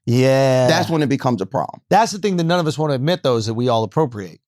Yeah. That's when it becomes a problem. That's the thing that none of us want to admit, though, is that we all appropriate.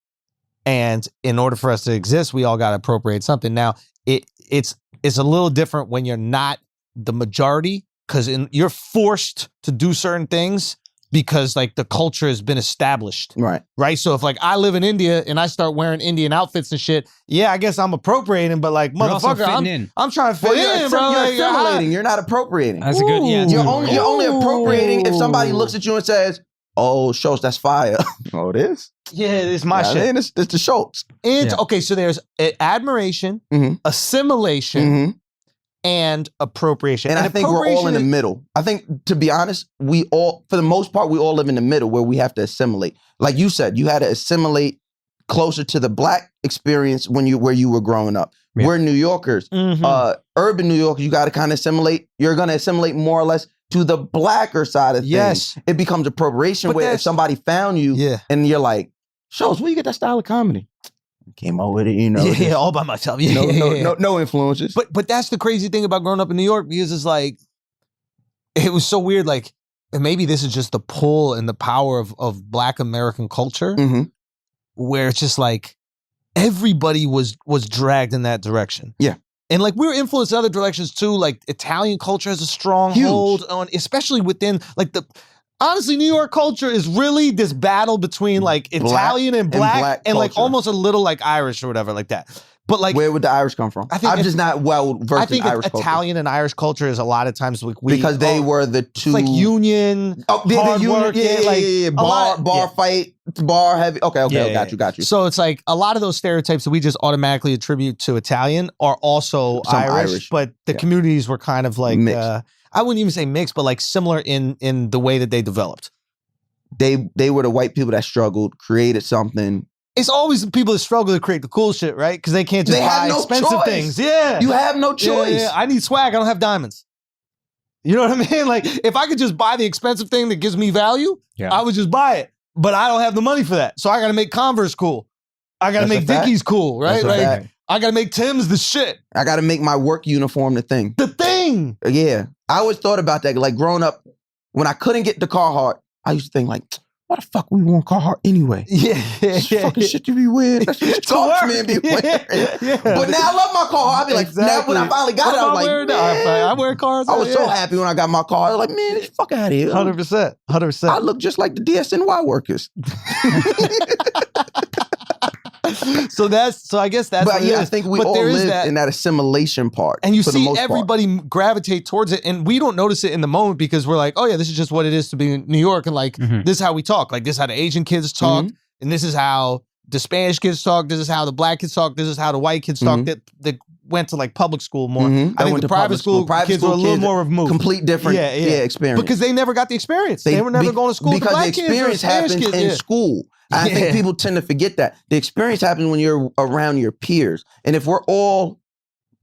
And in order for us to exist, we all got to appropriate something. Now, it's a little different when you're not the majority, because you're forced to do certain things because like the culture has been established. Right. So if like I live in India and I start wearing Indian outfits and shit, yeah, I guess I'm appropriating, but like motherfucker, I'm trying to fit in, bro. You're assimilating. You're not appropriating. That's a good, yeah. You're only appropriating if somebody looks at you and says, oh, Schultz, that's fire. Oh, it is? Yeah, it's my shit. It's the Schultz. Okay, so there's admiration, assimilation, and appropriation. And I think we're all in the middle. I think, to be honest, we all, for the most part, we all live in the middle where we have to assimilate. Like you said, you had to assimilate closer to the black experience where you were growing up. Yeah. We're New Yorkers. Urban New Yorkers, you got to kind of assimilate. You're going to assimilate more or less to the blacker side of things. It becomes appropriation where if somebody found you and you're like, Schultz, where you get that style of comedy? Came out with it, you know. Yeah, all by myself. No influences. But that's the crazy thing about growing up in New York, because it's like, it was so weird. Like, and maybe this is just the pull and the power of Black American culture, where it's just like everybody was dragged in that direction. Yeah. And like we were influenced in other directions too. Like Italian culture has a strong hold on, especially within like honestly, New York culture is really this battle between like Italian and black and like almost a little like Irish or whatever like that. But like, where would the Irish come from? I'm just not well versed in Irish culture. Italian and Irish culture is a lot of times like because they were the two, like union, hard work, bar fight, bar heavy. Okay, got you. So it's like a lot of those stereotypes that we just automatically attribute to Italian are also Irish, but the communities were kind of like I wouldn't even say mixed, but like similar in the way that they developed. They were the white people that struggled, created something. It's always the people that struggle to create the cool shit, right? Because they can't just buy expensive things. Yeah. You have no choice. I need swag. I don't have diamonds. You know what I mean? Like, if I could just buy the expensive thing that gives me value, I would just buy it. But I don't have the money for that. So I got to make Converse cool. I got to make Dickies cool, right? Like, I got to make Tim's the shit. I got to make my work uniform the thing. The thing. Yeah. I always thought about that. Like, growing up, when I couldn't get the Carhartt, I used to think like, why the fuck we want Carhartt anyway? Fucking shit you be wearing. That's what Carhartt man be wearing. But now I love my Carhartt. I be like, now when I finally got it, I was like, I wear Carhartt. I was so happy when I got my car. I was like, man, get the fuck out of here. 100%. I look just like the DSNY workers. So I guess that's but I think we all live in that assimilation part. And you see everybody gravitate towards it, and we don't notice it in the moment because we're like, oh yeah, this is just what it is to be in New York, and like this is how we talk. Like this is how the Asian kids talk, and this is how the Spanish kids talk, this is how the black kids talk, this is how the white kids talk that went to like public school more. I think the private school kids were a little more removed. Complete different experience. Because they never got the experience. They were never going to school. Because the experience happens in school. I think people tend to forget that. The experience happens when you're around your peers. And if we're all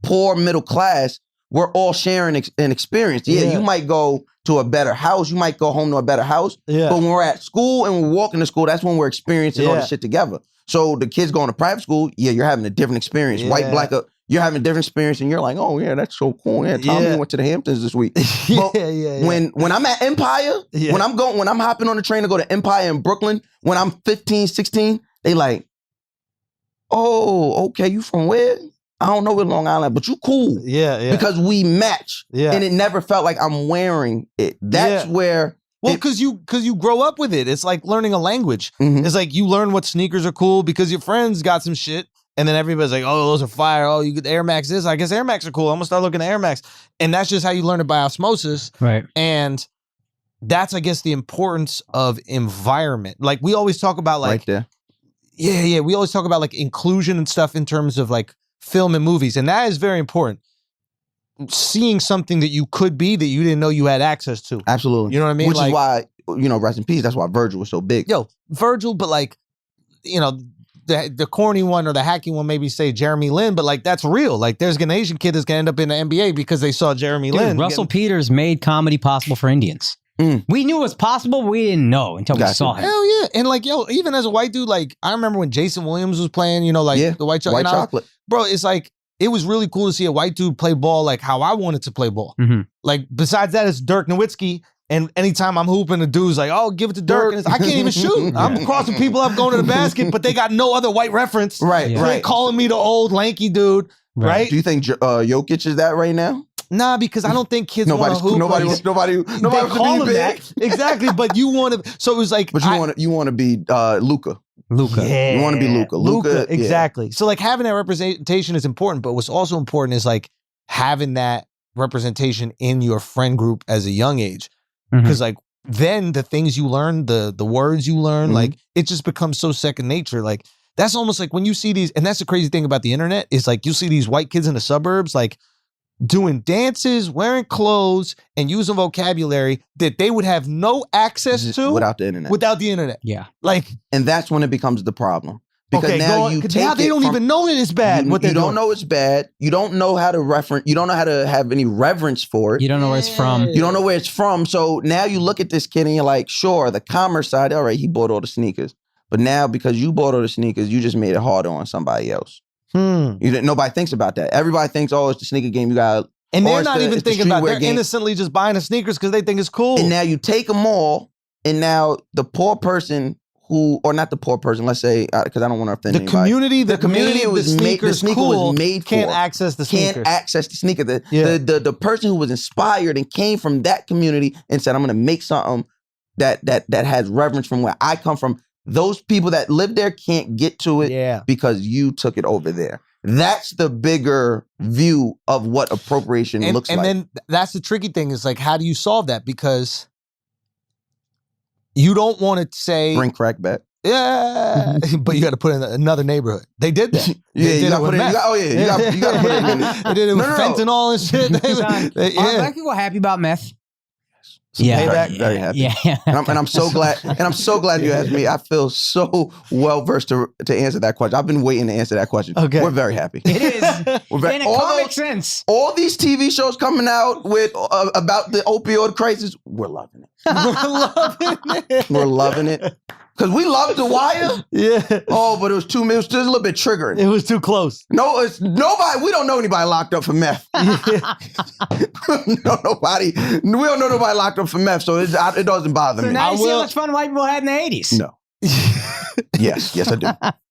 poor middle class, we're all sharing an experience. You might go to a better house. You might go home to a better house. But when we're at school and we're walking to school, that's when we're experiencing all this shit together. So the kids going to private school, you're having a different experience. White, black, you're having a different experience, and you're like, oh yeah, that's so cool. Yeah, Tommy went to the Hamptons this week. But when I'm at Empire, when I'm hopping on the train to go to Empire in Brooklyn, when I'm 15, 16, they like, oh, okay, you from where? I don't know where Long Island, but you cool. Yeah. Because we match. Yeah. And it never felt like I'm wearing it. That's where. Well, because you grow up with it. It's like learning a language. It's like you learn what sneakers are cool because your friends got some shit. And then everybody's like, oh, those are fire. Oh, you get Air Max this. I guess Air Max are cool. I'm going to start looking at Air Max. And that's just how you learn it by osmosis. Right. And that's, I guess, the importance of environment. Like, we always talk about, like... Right there. Yeah. We always talk about, like, inclusion and stuff in terms of, like, film and movies. And that is very important. Seeing something that you could be that you didn't know you had access to. Absolutely. You know what I mean? Which is why, rest in peace, that's why Virgil was so big. Yo, Virgil, but, like, the corny one or the hacky one maybe say Jeremy Lin, but like that's real. Like there's an Asian kid that's gonna end up in the NBA because they saw Jeremy Lin. Russell Peters made comedy possible for Indians. We knew it was possible, but we didn't know until we saw him. Hell yeah. And like, yo, even as a white dude, like, I remember when Jason Williams was playing, you know, like the white chocolate. Bro, it's like, it was really cool to see a white dude play ball like how I wanted to play ball. Like, besides that, it's Dirk Nowitzki. And anytime I'm hooping, the dude's like, oh, give it to Dirk. And I can't even shoot. I'm crossing people up going to the basket, but they got no other white reference. Right, So they calling me the old lanky dude, right? Do you think Jokic is that right now? Nah, because I don't think kids want to hoop. Nobody they call him that. Exactly, but you want to. So it was like, but you want to be Luka. Yeah, you want to be Luka. Luka, exactly. So like having that representation is important, but what's also important is like having that representation in your friend group as a young age. Because like then the things you learn, the words you learn, like it just becomes so second nature. Like that's almost like when you see these, and that's the crazy thing about the internet is like you see these white kids in the suburbs like doing dances, wearing clothes, and using vocabulary that they would have no access to without the internet. Yeah. Like, and that's when it becomes the problem. Because now they don't even know that it's bad. You don't know it's bad. You don't know how to reference. You don't know how to have any reverence for it. You don't know where it's from. You don't know where it's from. So now you look at this kid and you're like, sure, the commerce side, all right, he bought all the sneakers. But now because you bought all the sneakers, you just made it harder on somebody else. Nobody thinks about that. Everybody thinks, oh, it's the sneaker game. You got, and they're not even thinking about it. They're innocently just buying the sneakers because they think it's cool. And now you take them all, and now the poor person or not the poor person, let's say, because I don't want to offend anybody. The community was made can't access the sneakers. Can't access the sneaker. The person who was inspired and came from that community and said, I'm going to make something that has reverence from where I come from. Those people that live there can't get to it because you took it over there. That's the bigger view of what appropriation looks like. And then that's the tricky thing is like, how do you solve that? Because you don't want to say bring crack back. Yeah, but you got to put in another neighborhood. They did that. You got to put it. You got to put it in. They did it with fentanyl and shit. Are black people happy about meth? Very happy. Yeah. And I'm so glad. And I'm so glad you asked me. I feel so well versed to answer that question. I've been waiting to answer that question. Okay. We're very happy. It is. In a comic sense. All these TV shows coming out with about the opioid crisis, we're loving it. We're loving it. Because we loved The Wire. Yeah. Oh, but it was just a little bit triggering. It was too close. No, it's nobody. We don't know anybody locked up for meth. We don't know nobody locked up for meth, so it doesn't bother me. So now you see how much fun white people had in the 80s. No. Yes, I do.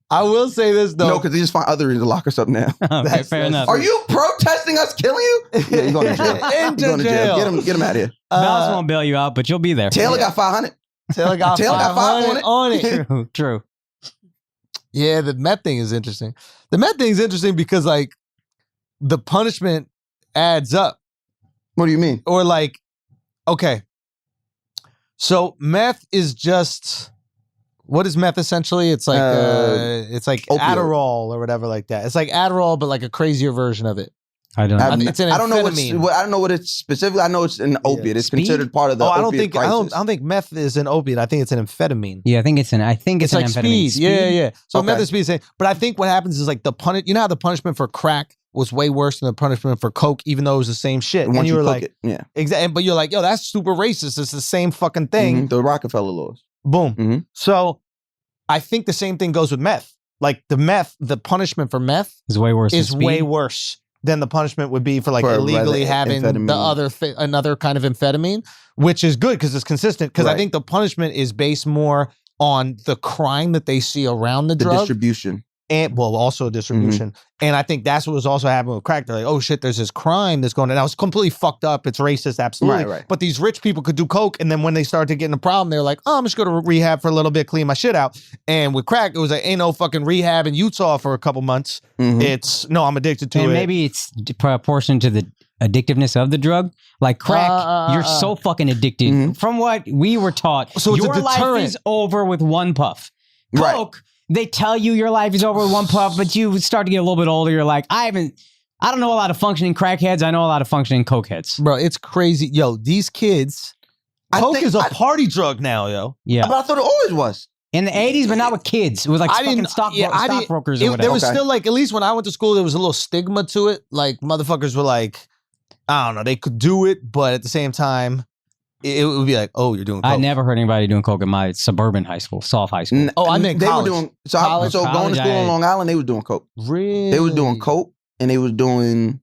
I will say this though. No, because they just find other reasons to lock us up now. Okay, fair enough. Are you protesting us killing you? Yeah, you're going to jail. Into jail. Get him out of here. Bells won't bail you out, but you'll be there. Taylor got 500. Taylor got 500 on it. True. Yeah, the meth thing is interesting. The meth thing is interesting because like the punishment adds up. What do you mean? Or like, okay. So meth is just, what is meth essentially? It's like opioid. Adderall or whatever like that. It's like Adderall, but like a crazier version of it. I don't know. It's an amphetamine. I don't know what it's specifically. I know it's an opiate. It's considered part of the opiate crisis. I don't think meth is an opiate. I think it's an amphetamine. Yeah, I think it's an like amphetamine. Speed. Yeah. So meth is speed. But I think what happens is like you know how the punishment for crack was way worse than the punishment for coke, even though it was the same shit. Once and you were cook like, it, yeah, exactly. But you're like, yo, that's super racist. It's the same fucking thing. The Rockefeller laws. Boom. So I think the same thing goes with meth. Like the punishment for meth is way worse. Than the punishment would be for like illegally having another kind of amphetamine, which is good because it's consistent. Because I think the punishment is based more on the crime that they see around the drug. Distribution. And also distribution. And I think that's what was also happening with crack. They're like, oh shit, there's this crime that's going on. Now it's completely fucked up. It's racist, absolutely. Right. But these rich people could do coke. And then when they started to get in a problem, they're like, oh, I'm just going to rehab for a little bit, clean my shit out. And with crack, it was like, ain't no fucking rehab in Utah for a couple months. It's, no, I'm addicted to it. And maybe it's proportion to the addictiveness of the drug. Like crack, you're so fucking addicted. From what we were taught, so it's your life is over with one puff. Coke, they tell you your life is over with one puff, but you start to get a little bit older. You're like, I don't know a lot of functioning crackheads. I know a lot of functioning cokeheads. Bro, it's crazy. Yo, these kids, coke is a party drug now, yo. Yeah. But I thought it always was. In the 80s, but not with kids. It was like fucking stockbrokers or whatever. There was still like, at least when I went to school, there was a little stigma to it. Like motherfuckers were like, I don't know, they could do it, but at the same time, it would be like, oh, you're doing coke. I never heard anybody doing coke in my suburban high school, soft high school. Oh, I meant they college. were doing College, going to college, school on Long Island. They was doing coke. Really? They was doing coke and they was doing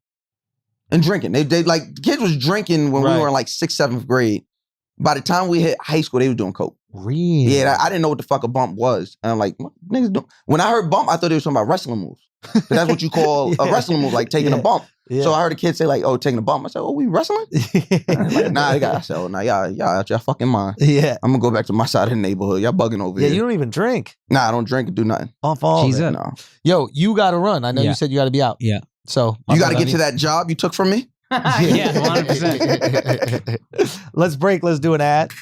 and drinking. They like kids was drinking when we Right. were in like 6th, 7th grade. By the time we hit high school, they was doing coke. Really? Yeah, I didn't know what the fuck a bump was. And I'm like, what niggas doing? When I heard bump, I thought they was talking about wrestling moves. But that's what you call a Yeah. wrestling move, like taking Yeah. a bump. Yeah. So I heard a kid say like, oh, taking a bump. I said, oh, we wrestling? Like, nah, they got. I said, oh, nah, y'all out your fucking mind. Yeah. I'm gonna go back to my side of the neighborhood. Y'all bugging over Yeah, here. you don't even drink. Nah, I don't drink and do nothing. Off all She's of it. up. No. Yo, you got to run. I know Yeah. you said you got to be out. Yeah. So You got to get to that job you took from me? Yeah, 100%. Let's break. Let's do an ad.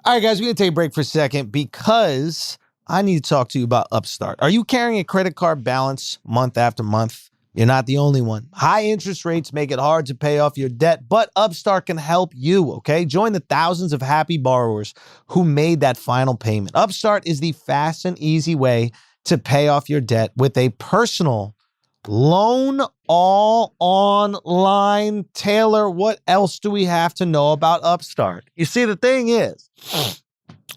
All right, guys, we're going to take a break for a second because I need to talk to you about Upstart. Are you carrying a credit card balance month after month? You're not the only one. High interest rates make it hard to pay off your debt, but Upstart can help you, okay? Join the thousands of happy borrowers who made that final payment. Upstart is the fast and easy way to pay off your debt with a personal loan, all online. Taylor, what else do we have to know about Upstart? You see, the thing is,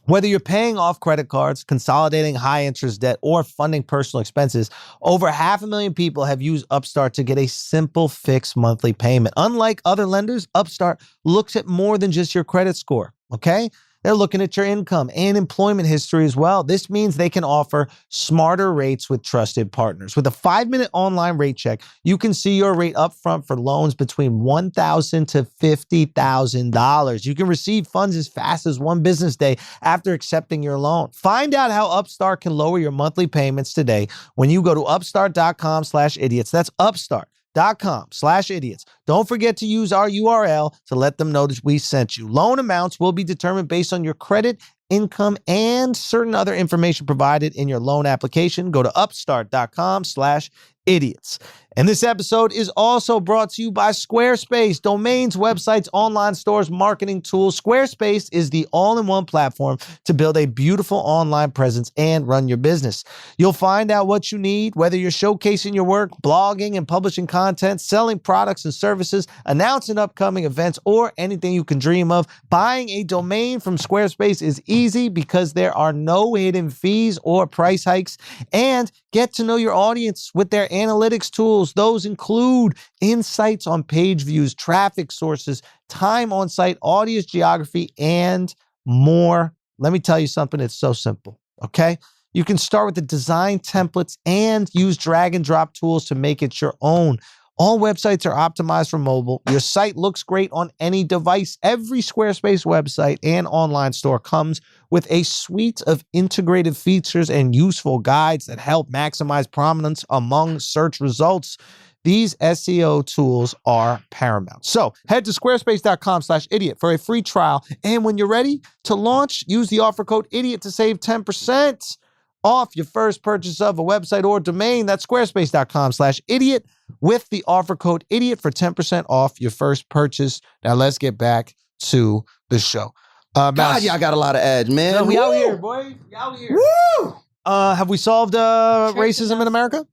whether you're paying off credit cards, consolidating high interest debt, or funding personal expenses, over 500,000 people have used Upstart to get a simple fixed monthly payment. Unlike other lenders, Upstart looks at more than just your credit score, okay? They're looking at your income and employment history as well. This means they can offer smarter rates with trusted partners. With a 5-minute online rate check, you can see your rate upfront for loans between $1,000 to $50,000. You can receive funds as fast as one business day after accepting your loan. Find out how Upstart can lower your monthly payments today when you go to upstart.com/idiots. That's upstart.com/idiots. Don't forget to use our URL to let them know that we sent you. Loan amounts will be determined based on your credit, income, and certain other information provided in your loan application. Go to upstart.com/idiots. And this episode is also brought to you by Squarespace. Domains, websites, online stores, marketing tools. Squarespace is the all-in-one platform to build a beautiful online presence and run your business. You'll find out what you need, whether you're showcasing your work, blogging and publishing content, selling products and services, announcing upcoming events, or anything you can dream of. Buying a domain from Squarespace is easy because there are no hidden fees or price hikes. And get to know your audience with their analytics tools. Those include insights on page views, traffic sources, time on site, audience geography, and more. Let me tell you something. It's so simple, okay? You can start with the design templates and use drag and drop tools to make it your own. All websites are optimized for mobile. Your site looks great on any device. Every Squarespace website and online store comes with a suite of integrated features and useful guides that help maximize prominence among search results. These SEO tools are paramount. So head to squarespace.com/idiot for a free trial. And when you're ready to launch, use the offer code IDIOT to save 10% off your first purchase of a website or domain. That's squarespace.com/idiot with the offer code IDIOT for 10% off your first purchase. Now let's get back to the show. God, y'all got a lot of ads, man. No, we Woo! out here, boy. We out here. Woo! Have we solved racism in America?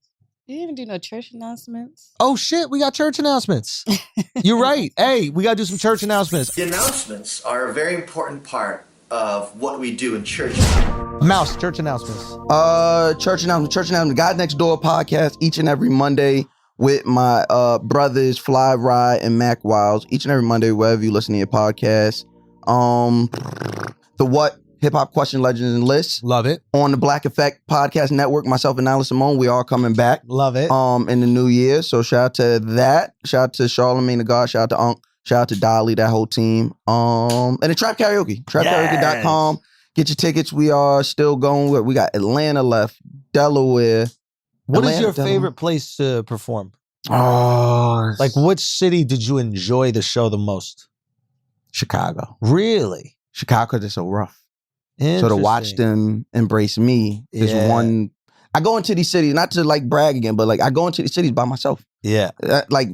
You didn't even do no church announcements. Oh shit, we got church announcements. You're right. Hey, we gotta do some church announcements. The announcements are a very important part of what we do in church. Mouse, church announcements. Church announcement. God Next Door podcast each and every Monday with my brothers Fly Rye and Mac Wiles. Each and every Monday, wherever you listen to your podcast. The What Hip Hop Question Legends and Lists Love it. on the Black Effect Podcast Network. Myself and Alice Simone, we are coming back. Love it. In the new year. So shout out to that. Shout out to Charlamagne the God. Shout out to Unc. Shout out to Dolly, that whole team. And the Trap Karaoke. TrapKaraoke.com. Get your tickets. We are still going. We got Atlanta left, Delaware. What is Atlanta, your Delaware. favorite place to perform? Oh, Like, which city did you enjoy the show the most? Chicago. Really? Chicago is so rough. So to watch Interesting. them embrace me is Yeah. one. I go into these cities, not to like brag again, but like I go into these cities by myself. Yeah. Like,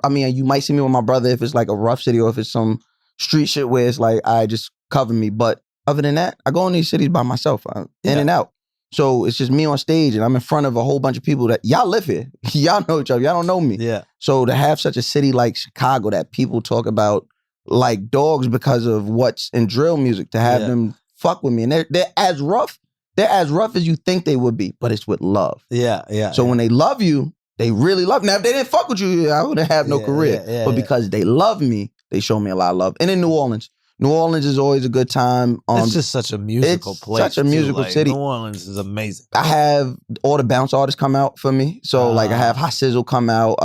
I mean, you might see me with my brother if it's like a rough city or if it's some street shit where it's like, I just cover me. But other than that, I go in these cities by myself, in and out. So it's just me on stage and I'm in front of a whole bunch of people that y'all live here. Y'all know each other. Y'all don't know me. Yeah. So to have such a city like Chicago that people talk about like dogs because of what's in drill music to have them fuck with me. And they're as rough. They're as rough as you think they would be, but it's with love. Yeah. So when they love you, they really love. Now, if they didn't fuck with you, I wouldn't have no career. But because they love me, they show me a lot of love. And in New Orleans is always a good time. It's just such a musical place. Such a musical city. New Orleans is amazing. I have all the bounce artists come out for me. So like I have Hot Sizzle come out.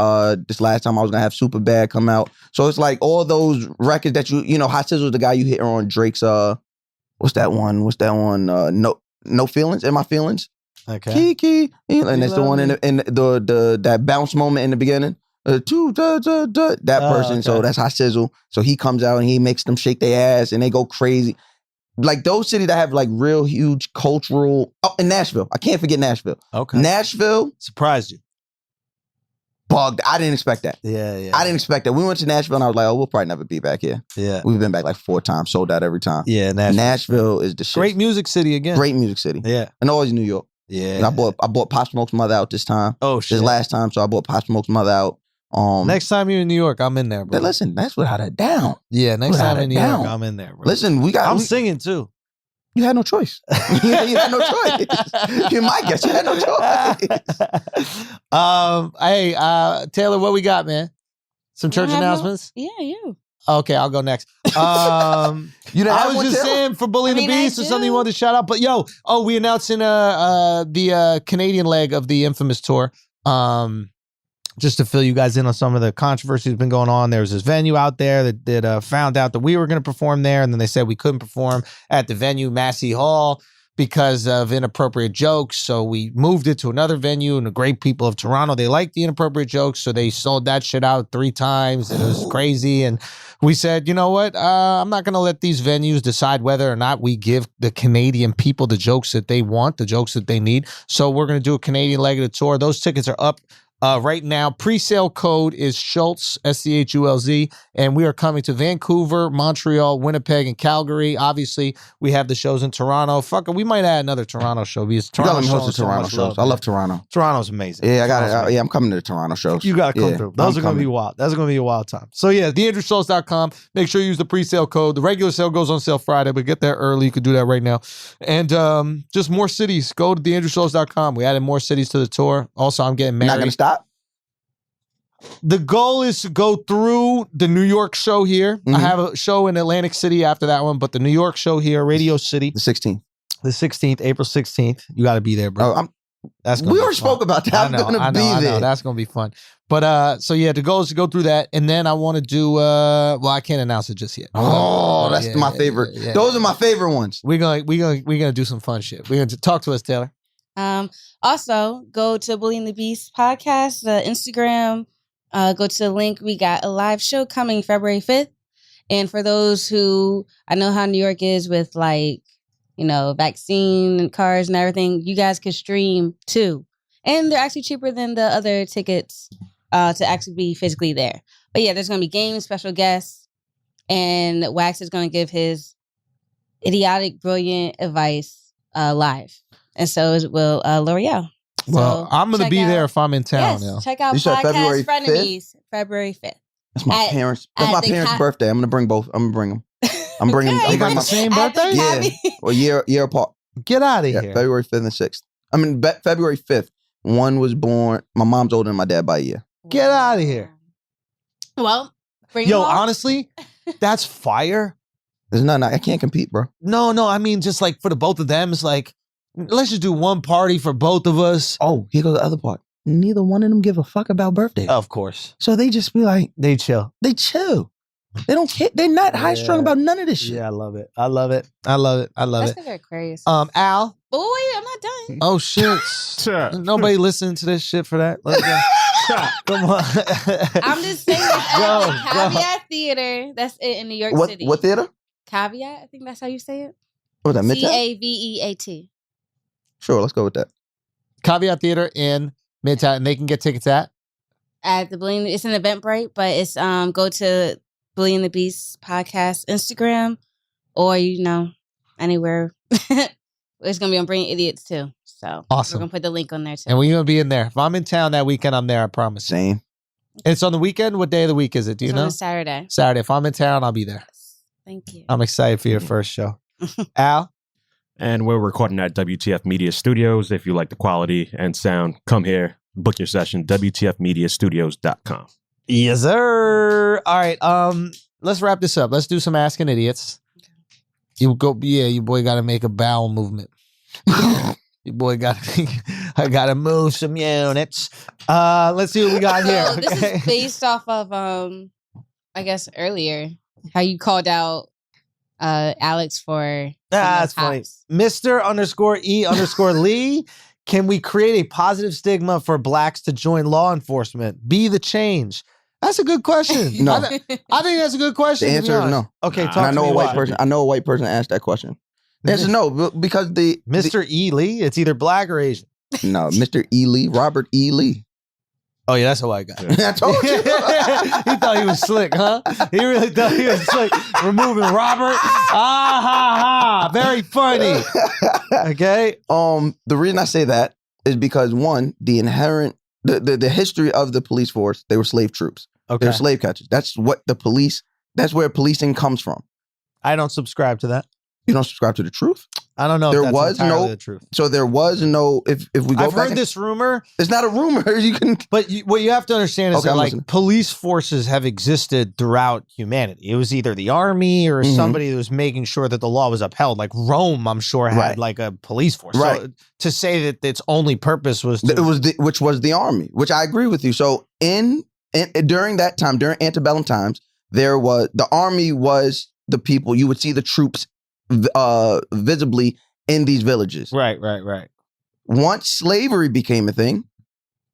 This last time I was gonna have Super Bad come out. So it's like all those records that you know, Hot Sizzle's the guy you hear on Drake's what's that one? No Feelings, In My Feelings. Okay. Kiki. And that's the one in the that bounce moment in the beginning. That person. Okay. So that's Hot Sizzle. So he comes out and he makes them shake their ass and they go crazy. Like those cities that have like real huge cultural. Oh, and Nashville. I can't forget Nashville. Okay. Nashville Surprised you. bugged. I didn't expect that. Yeah. I didn't expect that. We went to Nashville and I was like, oh, we'll probably never be back here. Yeah. We've been back like 4 times, sold out every time. Yeah, Nashville is the shit. Great music city again. Great music city. Yeah. And always New York. Yeah. And I bought Pop Smoke's mother out this time. Oh shit. This last time, so I bought Pop Smoke's mother out. Next time you're in New York, I'm in there, bro. Listen, that's without a doubt. Yeah, next Without time a in New York, doubt. I'm in there, bro. Listen, I'm singing too. You had no choice. you had no choice. You might guess you had no choice. Hey, Taylor, what we got, man? Some church announcements? You. Okay, I'll go next. You didn't I have was one, just Taylor? saying for Bully I the mean, I Beast or do. something you wanted to shout out. But we announcing the Canadian leg of the Infamous tour. Just to fill you guys in on some of the controversy that's been going on. There was this venue out there that found out that we were going to perform there, and then they said we couldn't perform at the venue, Massey Hall, because of inappropriate jokes. So we moved it to another venue, and the great people of Toronto, they liked the inappropriate jokes, so they sold that shit out 3 times, and it was crazy. And we said, you know what? I'm not going to let these venues decide whether or not we give the Canadian people the jokes that they want, the jokes that they need. So we're going to do a Canadian leg of the tour. Those tickets are up right now. Pre-sale code is Schultz, SCHULZ, and we are coming to Vancouver, Montreal, Winnipeg, and Calgary. Obviously, we have the shows in Toronto. Fuck it, we might add another Toronto show because You got Toronto to host the so Toronto much shows. love, I man. love Toronto. Toronto's amazing. Yeah, Toronto's I'm coming to the Toronto shows. You got to come Yeah, through. Those I'm are going to be coming. wild. That's going to be a wild time. So yeah, theandrewschultz.com. Make sure you use the pre-sale code. The regular sale goes on sale Friday, but get there early. You could do that right now. And just more cities. Go to theandrewschultz.com. We added more cities to the tour. Also, I'm getting married. Not going to stop? The goal is to go through the New York show here. I have a show in Atlantic City after that one, but the New York show here, Radio City, The 16th. the 16th, April 16th. You got to be there, bro. Oh, That's gonna we be already fun. spoke about that. I'm going to be I know. there. That's going to be fun. But so yeah, the goal is to go through that, and then I want to do. Well, I can't announce it just yet. Oh, that's Yeah, my yeah, favorite. yeah, yeah. Those are my favorite ones. We're gonna do some fun shit. We're gonna talk to us, Taylor. Also, go to Bully and the Beast podcast, Instagram. Go to the link. We got a live show coming February 5th. And for those who, I know how New York is with like, vaccine and cars and everything, you guys can stream too. And they're actually cheaper than the other tickets to actually be physically there. But yeah, there's going to be games, special guests, and Wax is going to give his idiotic, brilliant advice live. And so will L'Oreal. Well, So I'm gonna check be out- there if I'm in town. Yes, check out You said February Podcast Frenemies, February 5th. That's my At- parents. That's at my the parents' birthday. I'm going to bring both. I'm going to bring them. I'm bringing Okay. I'm They got bringing the same At the birthday? Yeah. Cabby. Well, year apart. Get out of Yeah, here. February 5th and 6th. I mean, February 5th. One was born. My mom's older than my dad by a year. Get outta here. Well, bring Yo, them all. honestly, that's fire. There's nothing. I can't compete, bro. No, I mean just like for the both of them, it's like let's just do one party for both of us. Oh, here goes the other part. Neither one of them give a fuck about birthdays. Of course, So they just be like, they chill. they chill. They don't care. They're not high strung Yeah. about none of this shit. Yeah, I love it. I love it. I love it. I love That's it. because they're Aquarius. Al. But wait, I'm not done. Oh shit. Nobody listening to this shit for that. Let's go. Come on. I'm just saying it's at Go, the go. Caveat Theater. That's it in New York What City. what theater? Caveat? I think that's how you say it. What was that, Midtown? Caveat. Sure, let's go with that. Caveat Theater in Midtown, and they can get tickets at. At the Bully, it's an Eventbrite, but it's go to Bully and the Beast podcast Instagram, or anywhere. It's gonna be on Brilliant Idiots too. So Awesome. we're gonna put the link on there too. And we're gonna be in there. If I'm in town that weekend, I'm there. I promise. Same. It's on the weekend? What day of the week is it? Do you It's know? on a Saturday. Saturday. If I'm in town, I'll be there. Thank you. I'm excited for your first show. Al? And we're recording at WTF Media Studios. If you like the quality and sound, come here, book your session, WTFmediastudios.com. Yes, sir. All right. Let's wrap this up. Let's do some Asking Idiots. You boy got to make a bowel movement. Your boy I got to move some units. Let's see what we got here. So this is based off of, I guess, earlier, how you called out Alex for... That's funny. Mr_E_Lee. Can we create a positive stigma for blacks to join law enforcement? Be the change. That's a good question. No. I think that's a good question. The answer is no. Okay, Nah. talk And to me why. I know a white person asked that question. The answer is no, because Mr. E. Lee? It's either black or Asian. No, Mr. E. Lee, Robert E. Lee. Oh, yeah, that's a white guy. I told you. He thought he was slick, huh? He really thought he was slick. Removing Robert. Ah, ha, ha. Very funny. Okay? The reason I say that is because, one, the inherent, the history of the police force, they were slave troops. Okay. They were slave catchers. That's where policing comes from. I don't subscribe to that. You don't subscribe to the truth? I don't know There if that's was entirely no- the truth. So there was no, if we go I've back. heard this rumor, It's not a rumor. You can. but what you have to understand is Okay, that I'm like listening. police forces have existed throughout humanity. It was either the army or Mhm. somebody that was making sure that the law was upheld. Like Rome, I'm sure had Right. like a police force. Right. So to say that its only purpose was to, Which was the army, which I agree with you. So during that time, during antebellum times, the army was the people. You would see the troops visibly in these villages. right. Once slavery became a thing,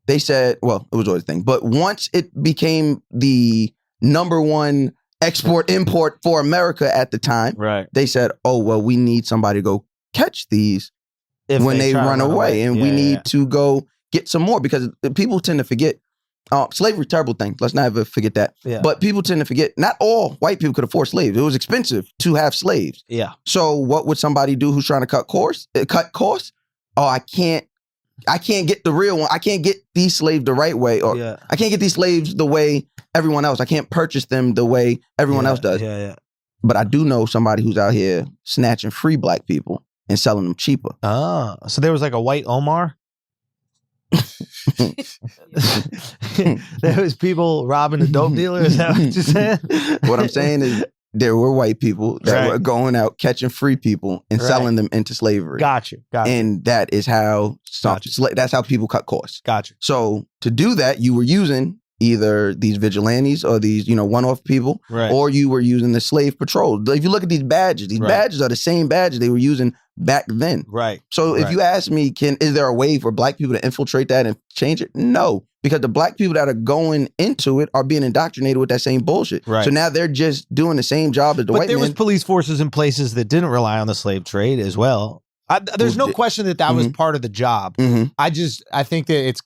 they said, well, it was always a thing, but once it became the number one export-import for America at the time, Right. they said, oh, well, we need somebody to go catch these when they try to run away. And we need to go get some more, because people tend to forget. Slavery, terrible thing. Let's not ever forget that. Yeah. But people tend to forget, not all white people could afford slaves. It was expensive to have slaves. Yeah. So what would somebody do who's trying to cut costs? Oh, I can't get the real one. I can't get these slaves the right way, or Yeah. I can't get these slaves the way everyone else. I can't purchase them the way everyone else does. Yeah. But I do know somebody who's out here snatching free black people and selling them cheaper. Ah, so there was like a white Omar. There was people robbing the dope dealers. Is that what you're saying? What I'm saying is there were white people that Right. were going out catching free people and Right. selling them into slavery. Got you. And that is how that's how people cut costs. Got you. So to do that, you were using either these vigilantes or these, one-off people, Right. or you were using the slave patrol. If you look at these badges Right. badges are the same badges they were using back then. Right. So if Right. you ask me, is there a way for black people to infiltrate that and change it? No, because the black people that are going into it are being indoctrinated with that same bullshit. Right. So now they're just doing the same job as the But white there was man. police forces in places that didn't rely on the slave trade as well. There's no question that was part of the job. Mhm. I think that it's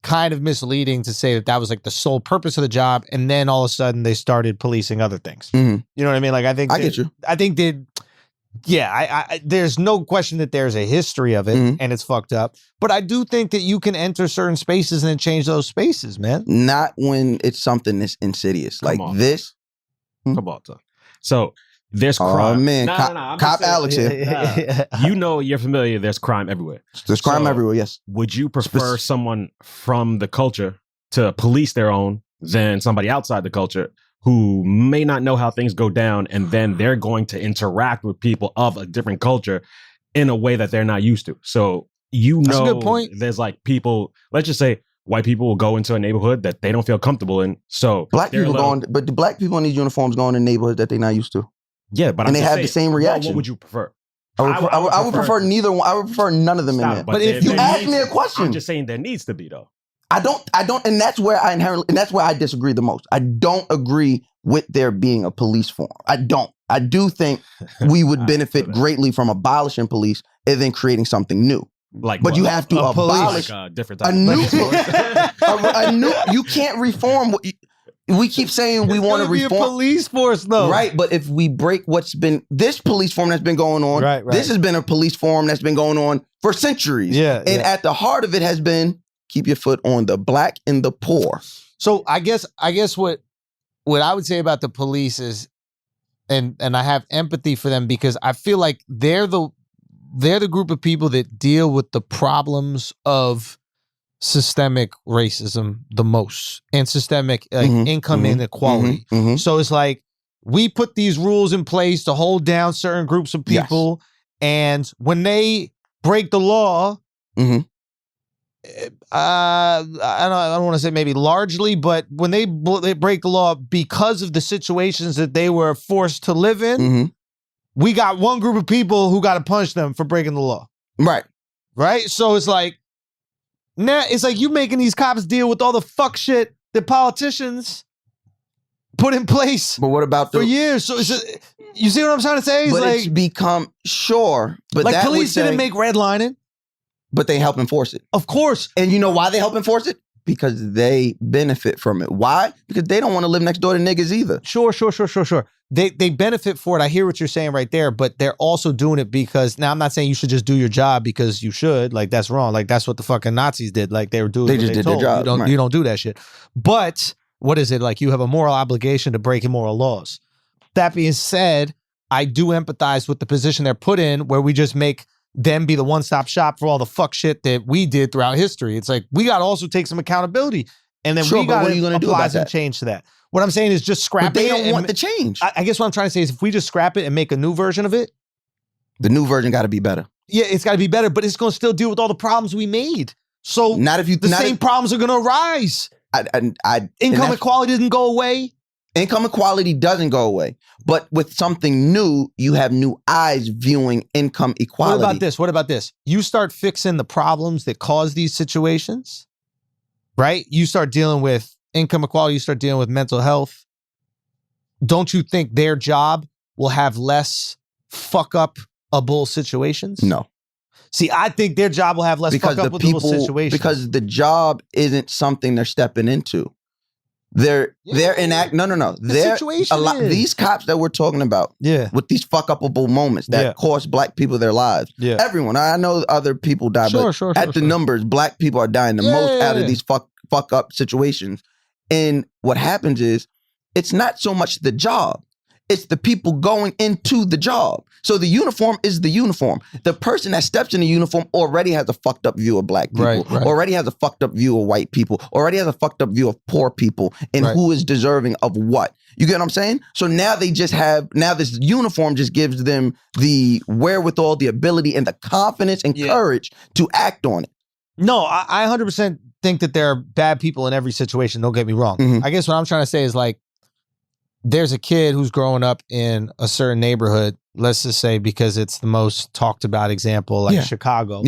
kind of misleading to say that was like the sole purpose of the job, and then all of a sudden they started policing other things. Mhm. You know what I mean? Like I get you. I think that. Yeah, I there's no question that there's a history of it Mhm. and it's fucked up. But I do think that you can enter certain spaces and then change those spaces, man. Not when it's something that's insidious like on. this. Come on, son. So there's Oh crime. man, No, Cop, no, I'm Cop just saying- Alex here. You know, you're familiar. There's crime everywhere. There's crime So- everywhere. Yes. Would you prefer someone from the culture to police their own than somebody outside the culture who may not know how things go down, and then they're going to interact with people of a different culture in a way that they're not used to? So That's a good point. there's like people, let's just say white people will go into a neighborhood that they don't feel comfortable in. So Black they're people a little- going, but the black people in these uniforms going in neighborhoods that they're not used to. Yeah, but and I'm they just have saying, the same what reaction. would you prefer? I would prefer neither one. I would prefer none of them in there. But if you there ask needs- me a question, I'm just saying there needs to be though. I don't, and that's where and that's where I disagree the most. I don't agree with there being a police form. I don't. I do think we would benefit greatly from abolishing police and then creating something new. Like, But what? you have to A police. abolish Like a different a type new, of police. a new. You can't reform. We keep saying we want to be a reform. police force, though. Right, but if we break what's been this police form that's been going on, Right. this has been a police form that's been going on for centuries. Yeah, And yeah. at the heart of it has been keep your foot on the black and the poor. So I guess what I would say about the police is, and I have empathy for them because I feel like they're the group of people that deal with the problems of systemic racism the most and systemic income inequality. So it's like we put these rules in place to hold down certain groups of people, and when they break the law, I don't want to say maybe largely, but when they break the law because of the situations that they were forced to live in, we got one group of people who got to punish them for breaking the law. Right. So it's like, now it's like you making these cops deal with all the fuck shit that politicians put in place. But what about for years? So you see what I'm trying to say? It's but like, it's become but like that police didn't make redlining. But they help enforce it. Of course. And you know why they help enforce it? Because they benefit from it. Why? Because they don't want to live next door to niggas either. Sure. They benefit for it. I hear what you're saying right there, but they're also doing it because, now I'm not saying you should just do your job because you should. Like, that's wrong. Like, that's what the fucking Nazis did. Like, they were doing They just did their job. You don't do that shit. But what is it? Like, you have a moral obligation to break immoral laws. That being said, I do empathize with the position they're put in where we just make them be the one-stop shop for all the fuck shit that we did throughout history. It's like, we got to also take some accountability. And then we got to apply some change to that. What I'm saying is just scrap it. But they don't want the change. I guess what I'm trying to say is if we just scrap it and make a new version of it. The new version got to be better. Yeah, it's got to be better, but it's going to still deal with all the problems we made. So same problems are going to arise. Income equality doesn't go away. Income equality doesn't go away. But with something new, you have new eyes viewing income equality. What about this? You start fixing the problems that cause these situations, right? You start dealing with income equality, you start dealing with mental health. Don't you think their job will have less fuck-up-able situations? No. See, I think their job will have less fuck-up-able situations. Because the job isn't something they're stepping into. They're enact. No. These cops that we're talking about, with these fuck-upable moments that cost black people their lives. Yeah. Everyone, I know other people die, but numbers, black people are dying the most out of these fuck up situations. And what happens is, it's not so much the job. It's the people going into the job. So the uniform is the uniform. The person that steps in the uniform already has a fucked up view of black people, already has a fucked up view of white people, already has a fucked up view of poor people and who is deserving of what. You get what I'm saying? So now they just now this uniform just gives them the wherewithal, the ability, and the confidence and courage to act on it. No, I 100% think that there are bad people in every situation. Don't get me wrong. I guess what I'm trying to say is like, there's a kid who's growing up in a certain neighborhood, let's just say because it's the most talked about example, like Chicago,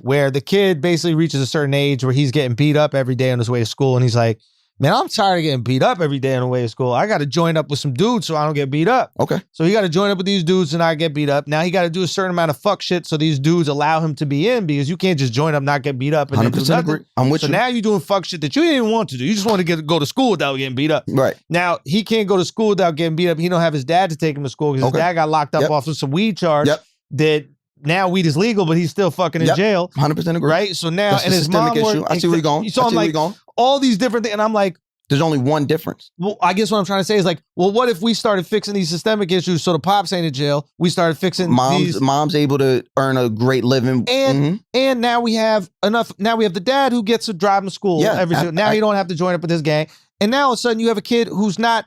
where the kid basically reaches a certain age where he's getting beat up every day on his way to school. And he's like, man, I'm tired of getting beat up every day on the way to school. I got to join up with some dudes so I don't get beat up. Okay. So he got to join up with these dudes and not get beat up. Now he got to do a certain amount of fuck shit so these dudes allow him to be in, because you can't just join up, not get beat up. And 100% agree. I'm with you. So now you're doing fuck shit that you didn't even want to do. You just want to go to school without getting beat up. Right. Now he can't go to school without getting beat up. He don't have his dad to take him to school because his dad got locked up off of some weed charge that now weed is legal, but he's still fucking in jail. 100% agree. Right. So now, that's and his mom issue. I see where you're going. So I'm like, all these different things. And I'm like, there's only one difference. Well, I guess what I'm trying to say is like, well, what if we started fixing these systemic issues so the pops ain't in jail? We started fixing mom's able to earn a great living, and now we have enough. Now we have the dad who gets to drive him to school every day. Now he don't have to join up with his gang, and now all of a sudden you have a kid who's not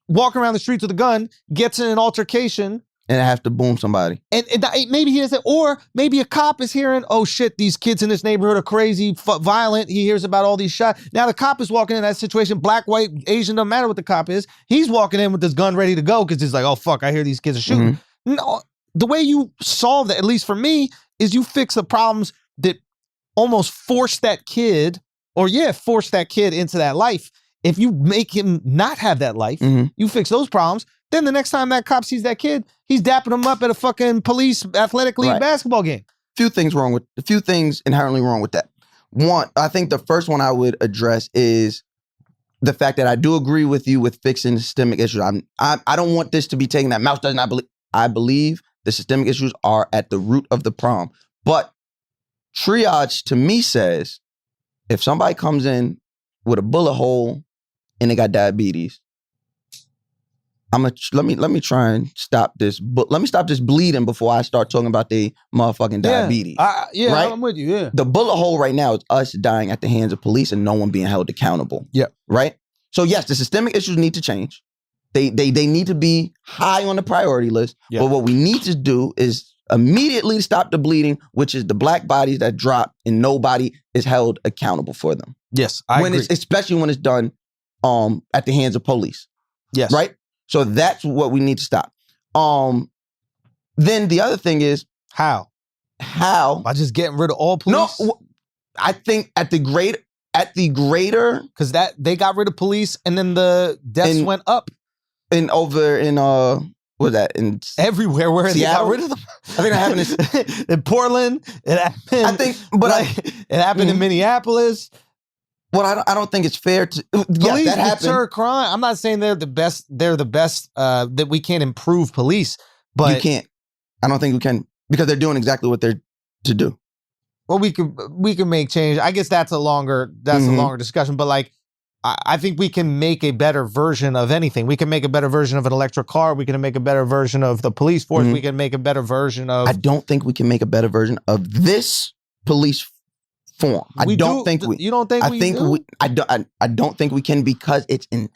walking around the streets with a gun, gets in an altercation. And I have to boom somebody. And maybe he doesn't, or maybe a cop is hearing, oh shit, these kids in this neighborhood are crazy, violent. He hears about all these shots. Now the cop is walking in that situation, black, white, Asian, doesn't matter what the cop is. He's walking in with this gun ready to go because he's like, oh fuck, I hear these kids are shooting. No, the way you solve that, at least for me, is you fix the problems that almost force that kid into that life. If you make him not have that life, you fix those problems. Then the next time that cop sees that kid, he's dapping him up at a fucking police athletic league basketball game. A few things inherently wrong with that. One, I think the first one I would address is the fact that I do agree with you with fixing systemic issues. I don't want this to be taken that Mouse does not believe. I believe the systemic issues are at the root of the problem. But triage to me says, if somebody comes in with a bullet hole and they got diabetes. Let me try and stop this. But let me stop this bleeding before I start talking about the motherfucking diabetes. Yeah, right? I'm with you. Yeah. The bullet hole right now is us dying at the hands of police and no one being held accountable. Yeah. Right? So yes, the systemic issues need to change. They need to be high on the priority list. Yeah. But what we need to do is immediately stop the bleeding, which is the black bodies that drop and nobody is held accountable for them. Yes, I agree. Especially when it's done at the hands of police. Yes. Right? So that's what we need to stop. Then the other thing is How? By just getting rid of all police? No, I think at the greater because that they got rid of police and then the deaths went up what was that in everywhere where Seattle? they got rid of them. I think that happened in Portland. It happened. I think, but it happened in Minneapolis. Well, I don't think it's fair to. Police that happened. deter crime. I'm not saying they're the best. They're the best. That we can't improve police, but you can't. I don't think we can because they're doing exactly what they're to do. Well, we can make change. I guess that's a longer discussion. But like, I think we can make a better version of anything. We can make a better version of an electric car. We can make a better version of the police force. We can make a better version of. I don't think we can make a better version of this police form. You don't think I don't think we can because it's in.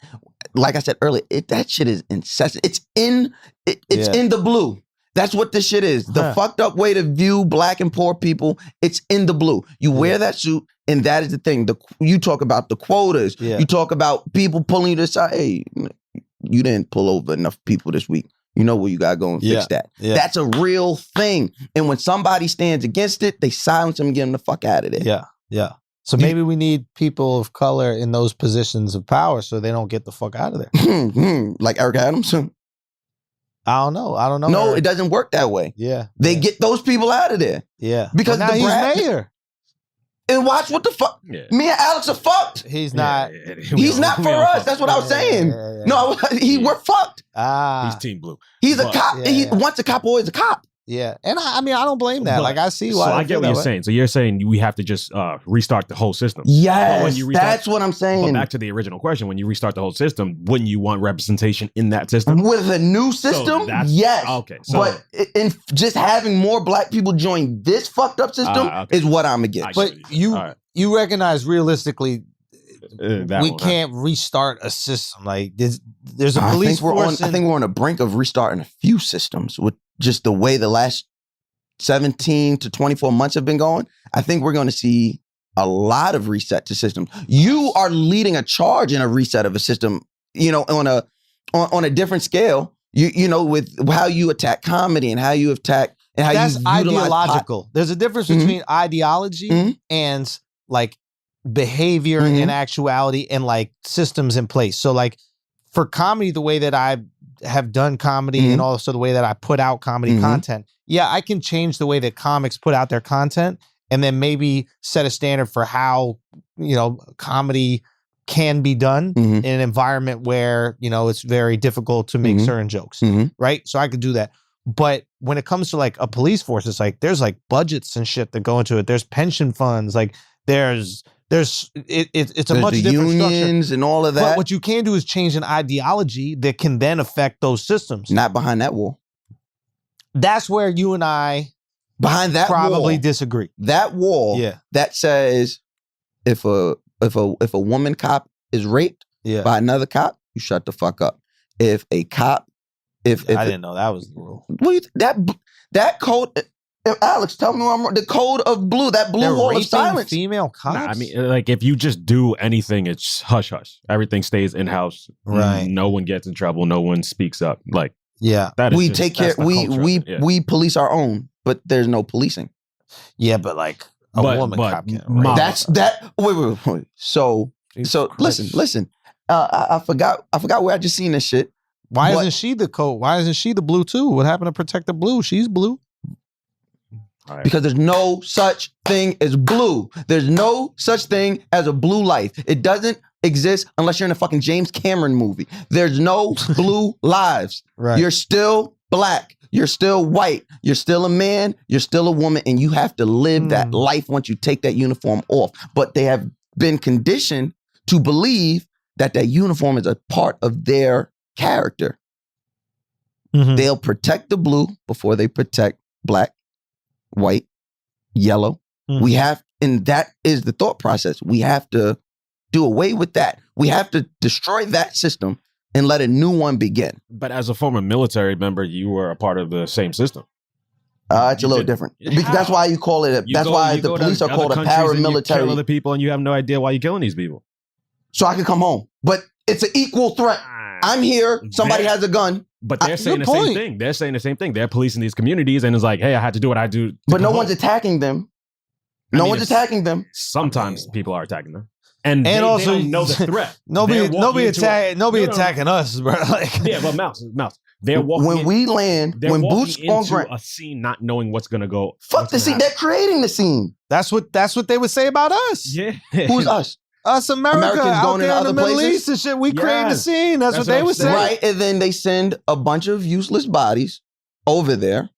Like I said earlier, that shit is incessant. It's in the blue. That's what this shit is. The fucked up way to view black and poor people, it's in the blue. You wear that suit, and that is the thing. You talk about the quotas. Yeah. You talk about people pulling you to the side. Hey, you didn't pull over enough people this week. You know where you got to go and fix that. Yeah. That's a real thing. And when somebody stands against it, they silence them and get them the fuck out of there. Yeah, yeah. So maybe we need people of color in those positions of power so they don't get the fuck out of there. Like Eric Adams? I don't know. No, Eric. it doesn't work that way. Yeah. They get those people out of there. Yeah. Because now he's mayor. And watch what the fuck. Yeah. Me and Alex are fucked. He's not. He's not for us. That's what I was saying. No, we're fucked. He's Team Blue. He's a cop. Once a cop, always a cop. Yeah. And I mean, I don't blame that. Like, I see why. So I get what you're saying. So you're saying we have to just restart the whole system. Yes, that's what I'm saying. But back to the original question, when you restart the whole system, wouldn't you want representation in that system? With a new system? Yes. Okay. So, but in just having more black people join this fucked up system is what I'm against. But you recognize realistically we can't restart a system. Like there's a police force. I think we're on the brink of restarting a few systems with just the way the last 17 to 24 months have been going. I think we're going to see a lot of reset to systems. You are leading a charge in a reset of a system, on a different scale, you know, with how you attack comedy and how you attack and how that's you ideological. There's a difference between ideology and like behavior and actuality and like systems in place. So like for comedy, the way that I have done comedy and also the way that I put out comedy content, I can change the way that comics put out their content and then maybe set a standard for how, comedy can be done in an environment where, it's very difficult to make certain jokes, right? So I could do that. But when it comes to like a police force, it's like there's like budgets and shit that go into it. There's pension funds, like it's a much different unions structure. And all of that. But what you can do is change an ideology that can then affect those systems. Not behind that wall. That's where you and I behind that probably wall, disagree. That wall that says if a woman cop is raped by another cop, you shut the fuck up. If a cop I didn't know that was the rule. Well, that code, Alex, tell me where I'm wrong. The code of blue, that blue wall of silence. Female cops. Nah, I mean, like if you just do anything, it's hush hush. Everything stays in house. Right. No one gets in trouble. No one speaks up. Like that is we take care. We police our own, but there's no policing. Yeah, but like a woman cop can't. Right? That's that. Wait. So listen. I forgot where I just seen this shit. Why isn't she the code? Why isn't she the blue too? What happened to protect the blue? She's blue. Right. Because there's no such thing as blue. There's no such thing as a blue life. It doesn't exist unless you're in a fucking James Cameron movie. There's no blue lives. Right. You're still black. You're still white. You're still a man. You're still a woman. And you have to live that life once you take that uniform off. But they have been conditioned to believe that uniform is a part of their character. Mhm. They'll protect the blue before they protect black, white, yellow. Mhm. And that is the thought process. We have to do away with that. We have to destroy that system and let a new one begin. But as a former military member, you were a part of the same system. It's a little different. Because that's why you call it. That's why the police are called a paramilitary. Kill other paramilitary. people, and you have no idea why you're killing these people. So I can come home, but it's an equal threat. I'm here. Somebody has a gun. But they're saying the same thing. They're saying the same thing. They're policing these communities, and it's like, hey, I had to do what I do. But no one's attacking them. No one's attacking them. Sometimes people are attacking them, and also they don't know the threat. Nobody attacking us, bro. Like, yeah, but mouse. They're walking when we land, when boots on ground, a scene, not knowing what's gonna go. Fuck the scene. They're creating the scene. That's what they would say about us. Yeah, who's us? Us Americans going out there in the Middle places? East and shit. We creating the scene. That's what they would say. Right, and then they send a bunch of useless bodies over there,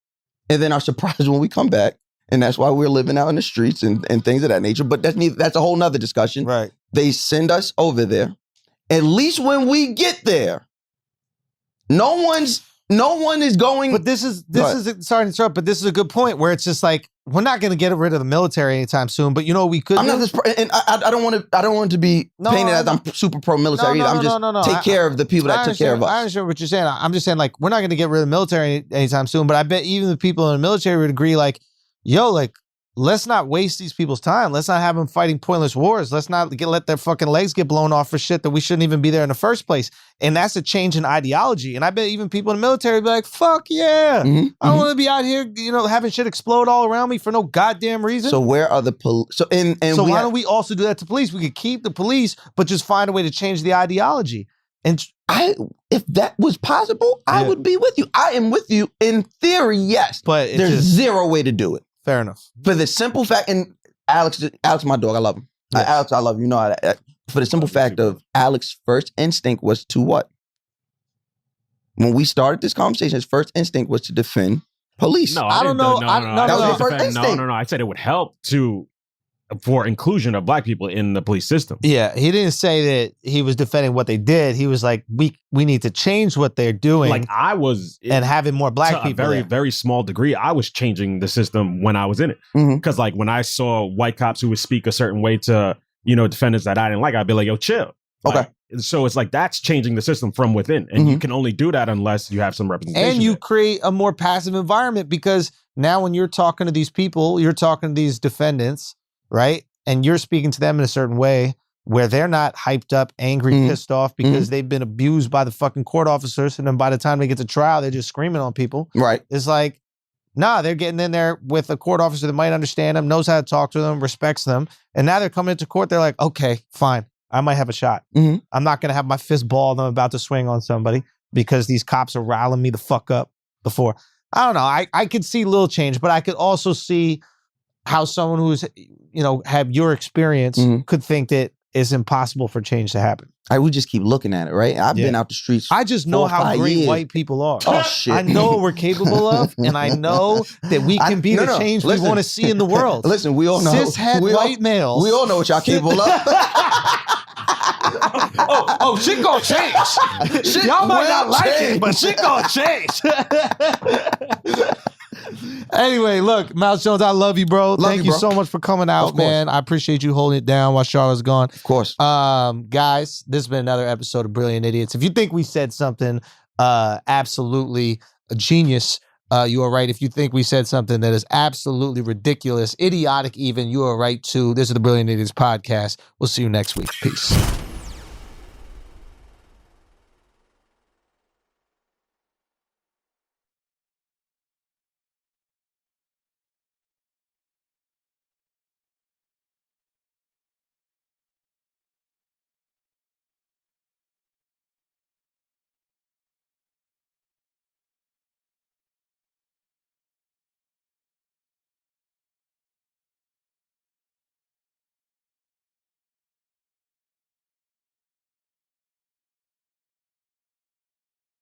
and then are surprised when we come back. And that's why we're living out in the streets and things of that nature. But that's a whole nother discussion. Right. They send us over there. At least when we get there, no one is going. But this is sorry to interrupt, but this is a good point where it's just like we're not going to get rid of the military anytime soon. But you know what we could. I'm not this, and I don't want to be painted as I'm super pro military. I'm just take care of the people that took care of us. I understand what you're saying. I'm just saying like we're not going to get rid of the military anytime soon. But I bet even the people in the military would agree like. Yo, like, let's not waste these people's time. Let's not have them fighting pointless wars. Let's not let their fucking legs get blown off for shit that we shouldn't even be there in the first place. And that's a change in ideology. And I bet even people in the military be like, fuck yeah. I don't want to be out here, having shit explode all around me for no goddamn reason. So where are the police? So why don't we also do that to police? We could keep the police, but just find a way to change the ideology. And if that was possible, I would be with you. I am with you in theory, yes. But there's zero way to do it. Fair enough. For the simple fact, and Alex, my dog, I love him. Yes. Alex, I love you. You know that. For the simple fact of Alex's first instinct was to what? When we started this conversation, his first instinct was to defend police. No, I don't know. That was your first instinct. No. I said it would help for inclusion of black people in the police system. Yeah, he didn't say that he was defending what they did. He was like, we need to change what they're doing. Like I was, and having more black people. To a very, very small degree, I was changing the system when I was in it. Because like when I saw white cops who would speak a certain way to defendants that I didn't like, I'd be like, yo, chill. Okay. So it's like that's changing the system from within, and you can only do that unless you have some representation. And you create a more passive environment because now when you're talking to these people, you're talking to these defendants. Right? And you're speaking to them in a certain way where they're not hyped up, angry, pissed off because they've been abused by the fucking court officers. And then by the time they get to trial, they're just screaming on people. Right. It's like, nah, they're getting in there with a court officer that might understand them, knows how to talk to them, respects them. And now they're coming into court. They're like, okay, fine. I might have a shot. I'm not going to have my fist balled. I'm about to swing on somebody because these cops are riling me the fuck up before. I don't know. I could see little change, but I could also see how someone who's, have your experience could think that it's impossible for change to happen. We just keep looking at it, right? I've been out the streets. I just know how great white people are. Oh, shit. I know what we're capable of, and I know that we can be the change we want to see in the world. Listen, we all know. Cishet white males. We all know what y'all capable of. Shit gonna change. Y'all might not like it, but shit gonna change. Anyway, look, Mouse Jones, I love you, bro. Thank you so much for coming out, man. I appreciate you holding it down while Charlotte's gone. Of course. Guys, this has been another episode of Brilliant Idiots. If you think we said something absolutely genius, you are right. If you think we said something that is absolutely ridiculous, idiotic even, you are right too. This is the Brilliant Idiots podcast. We'll see you next week. Peace.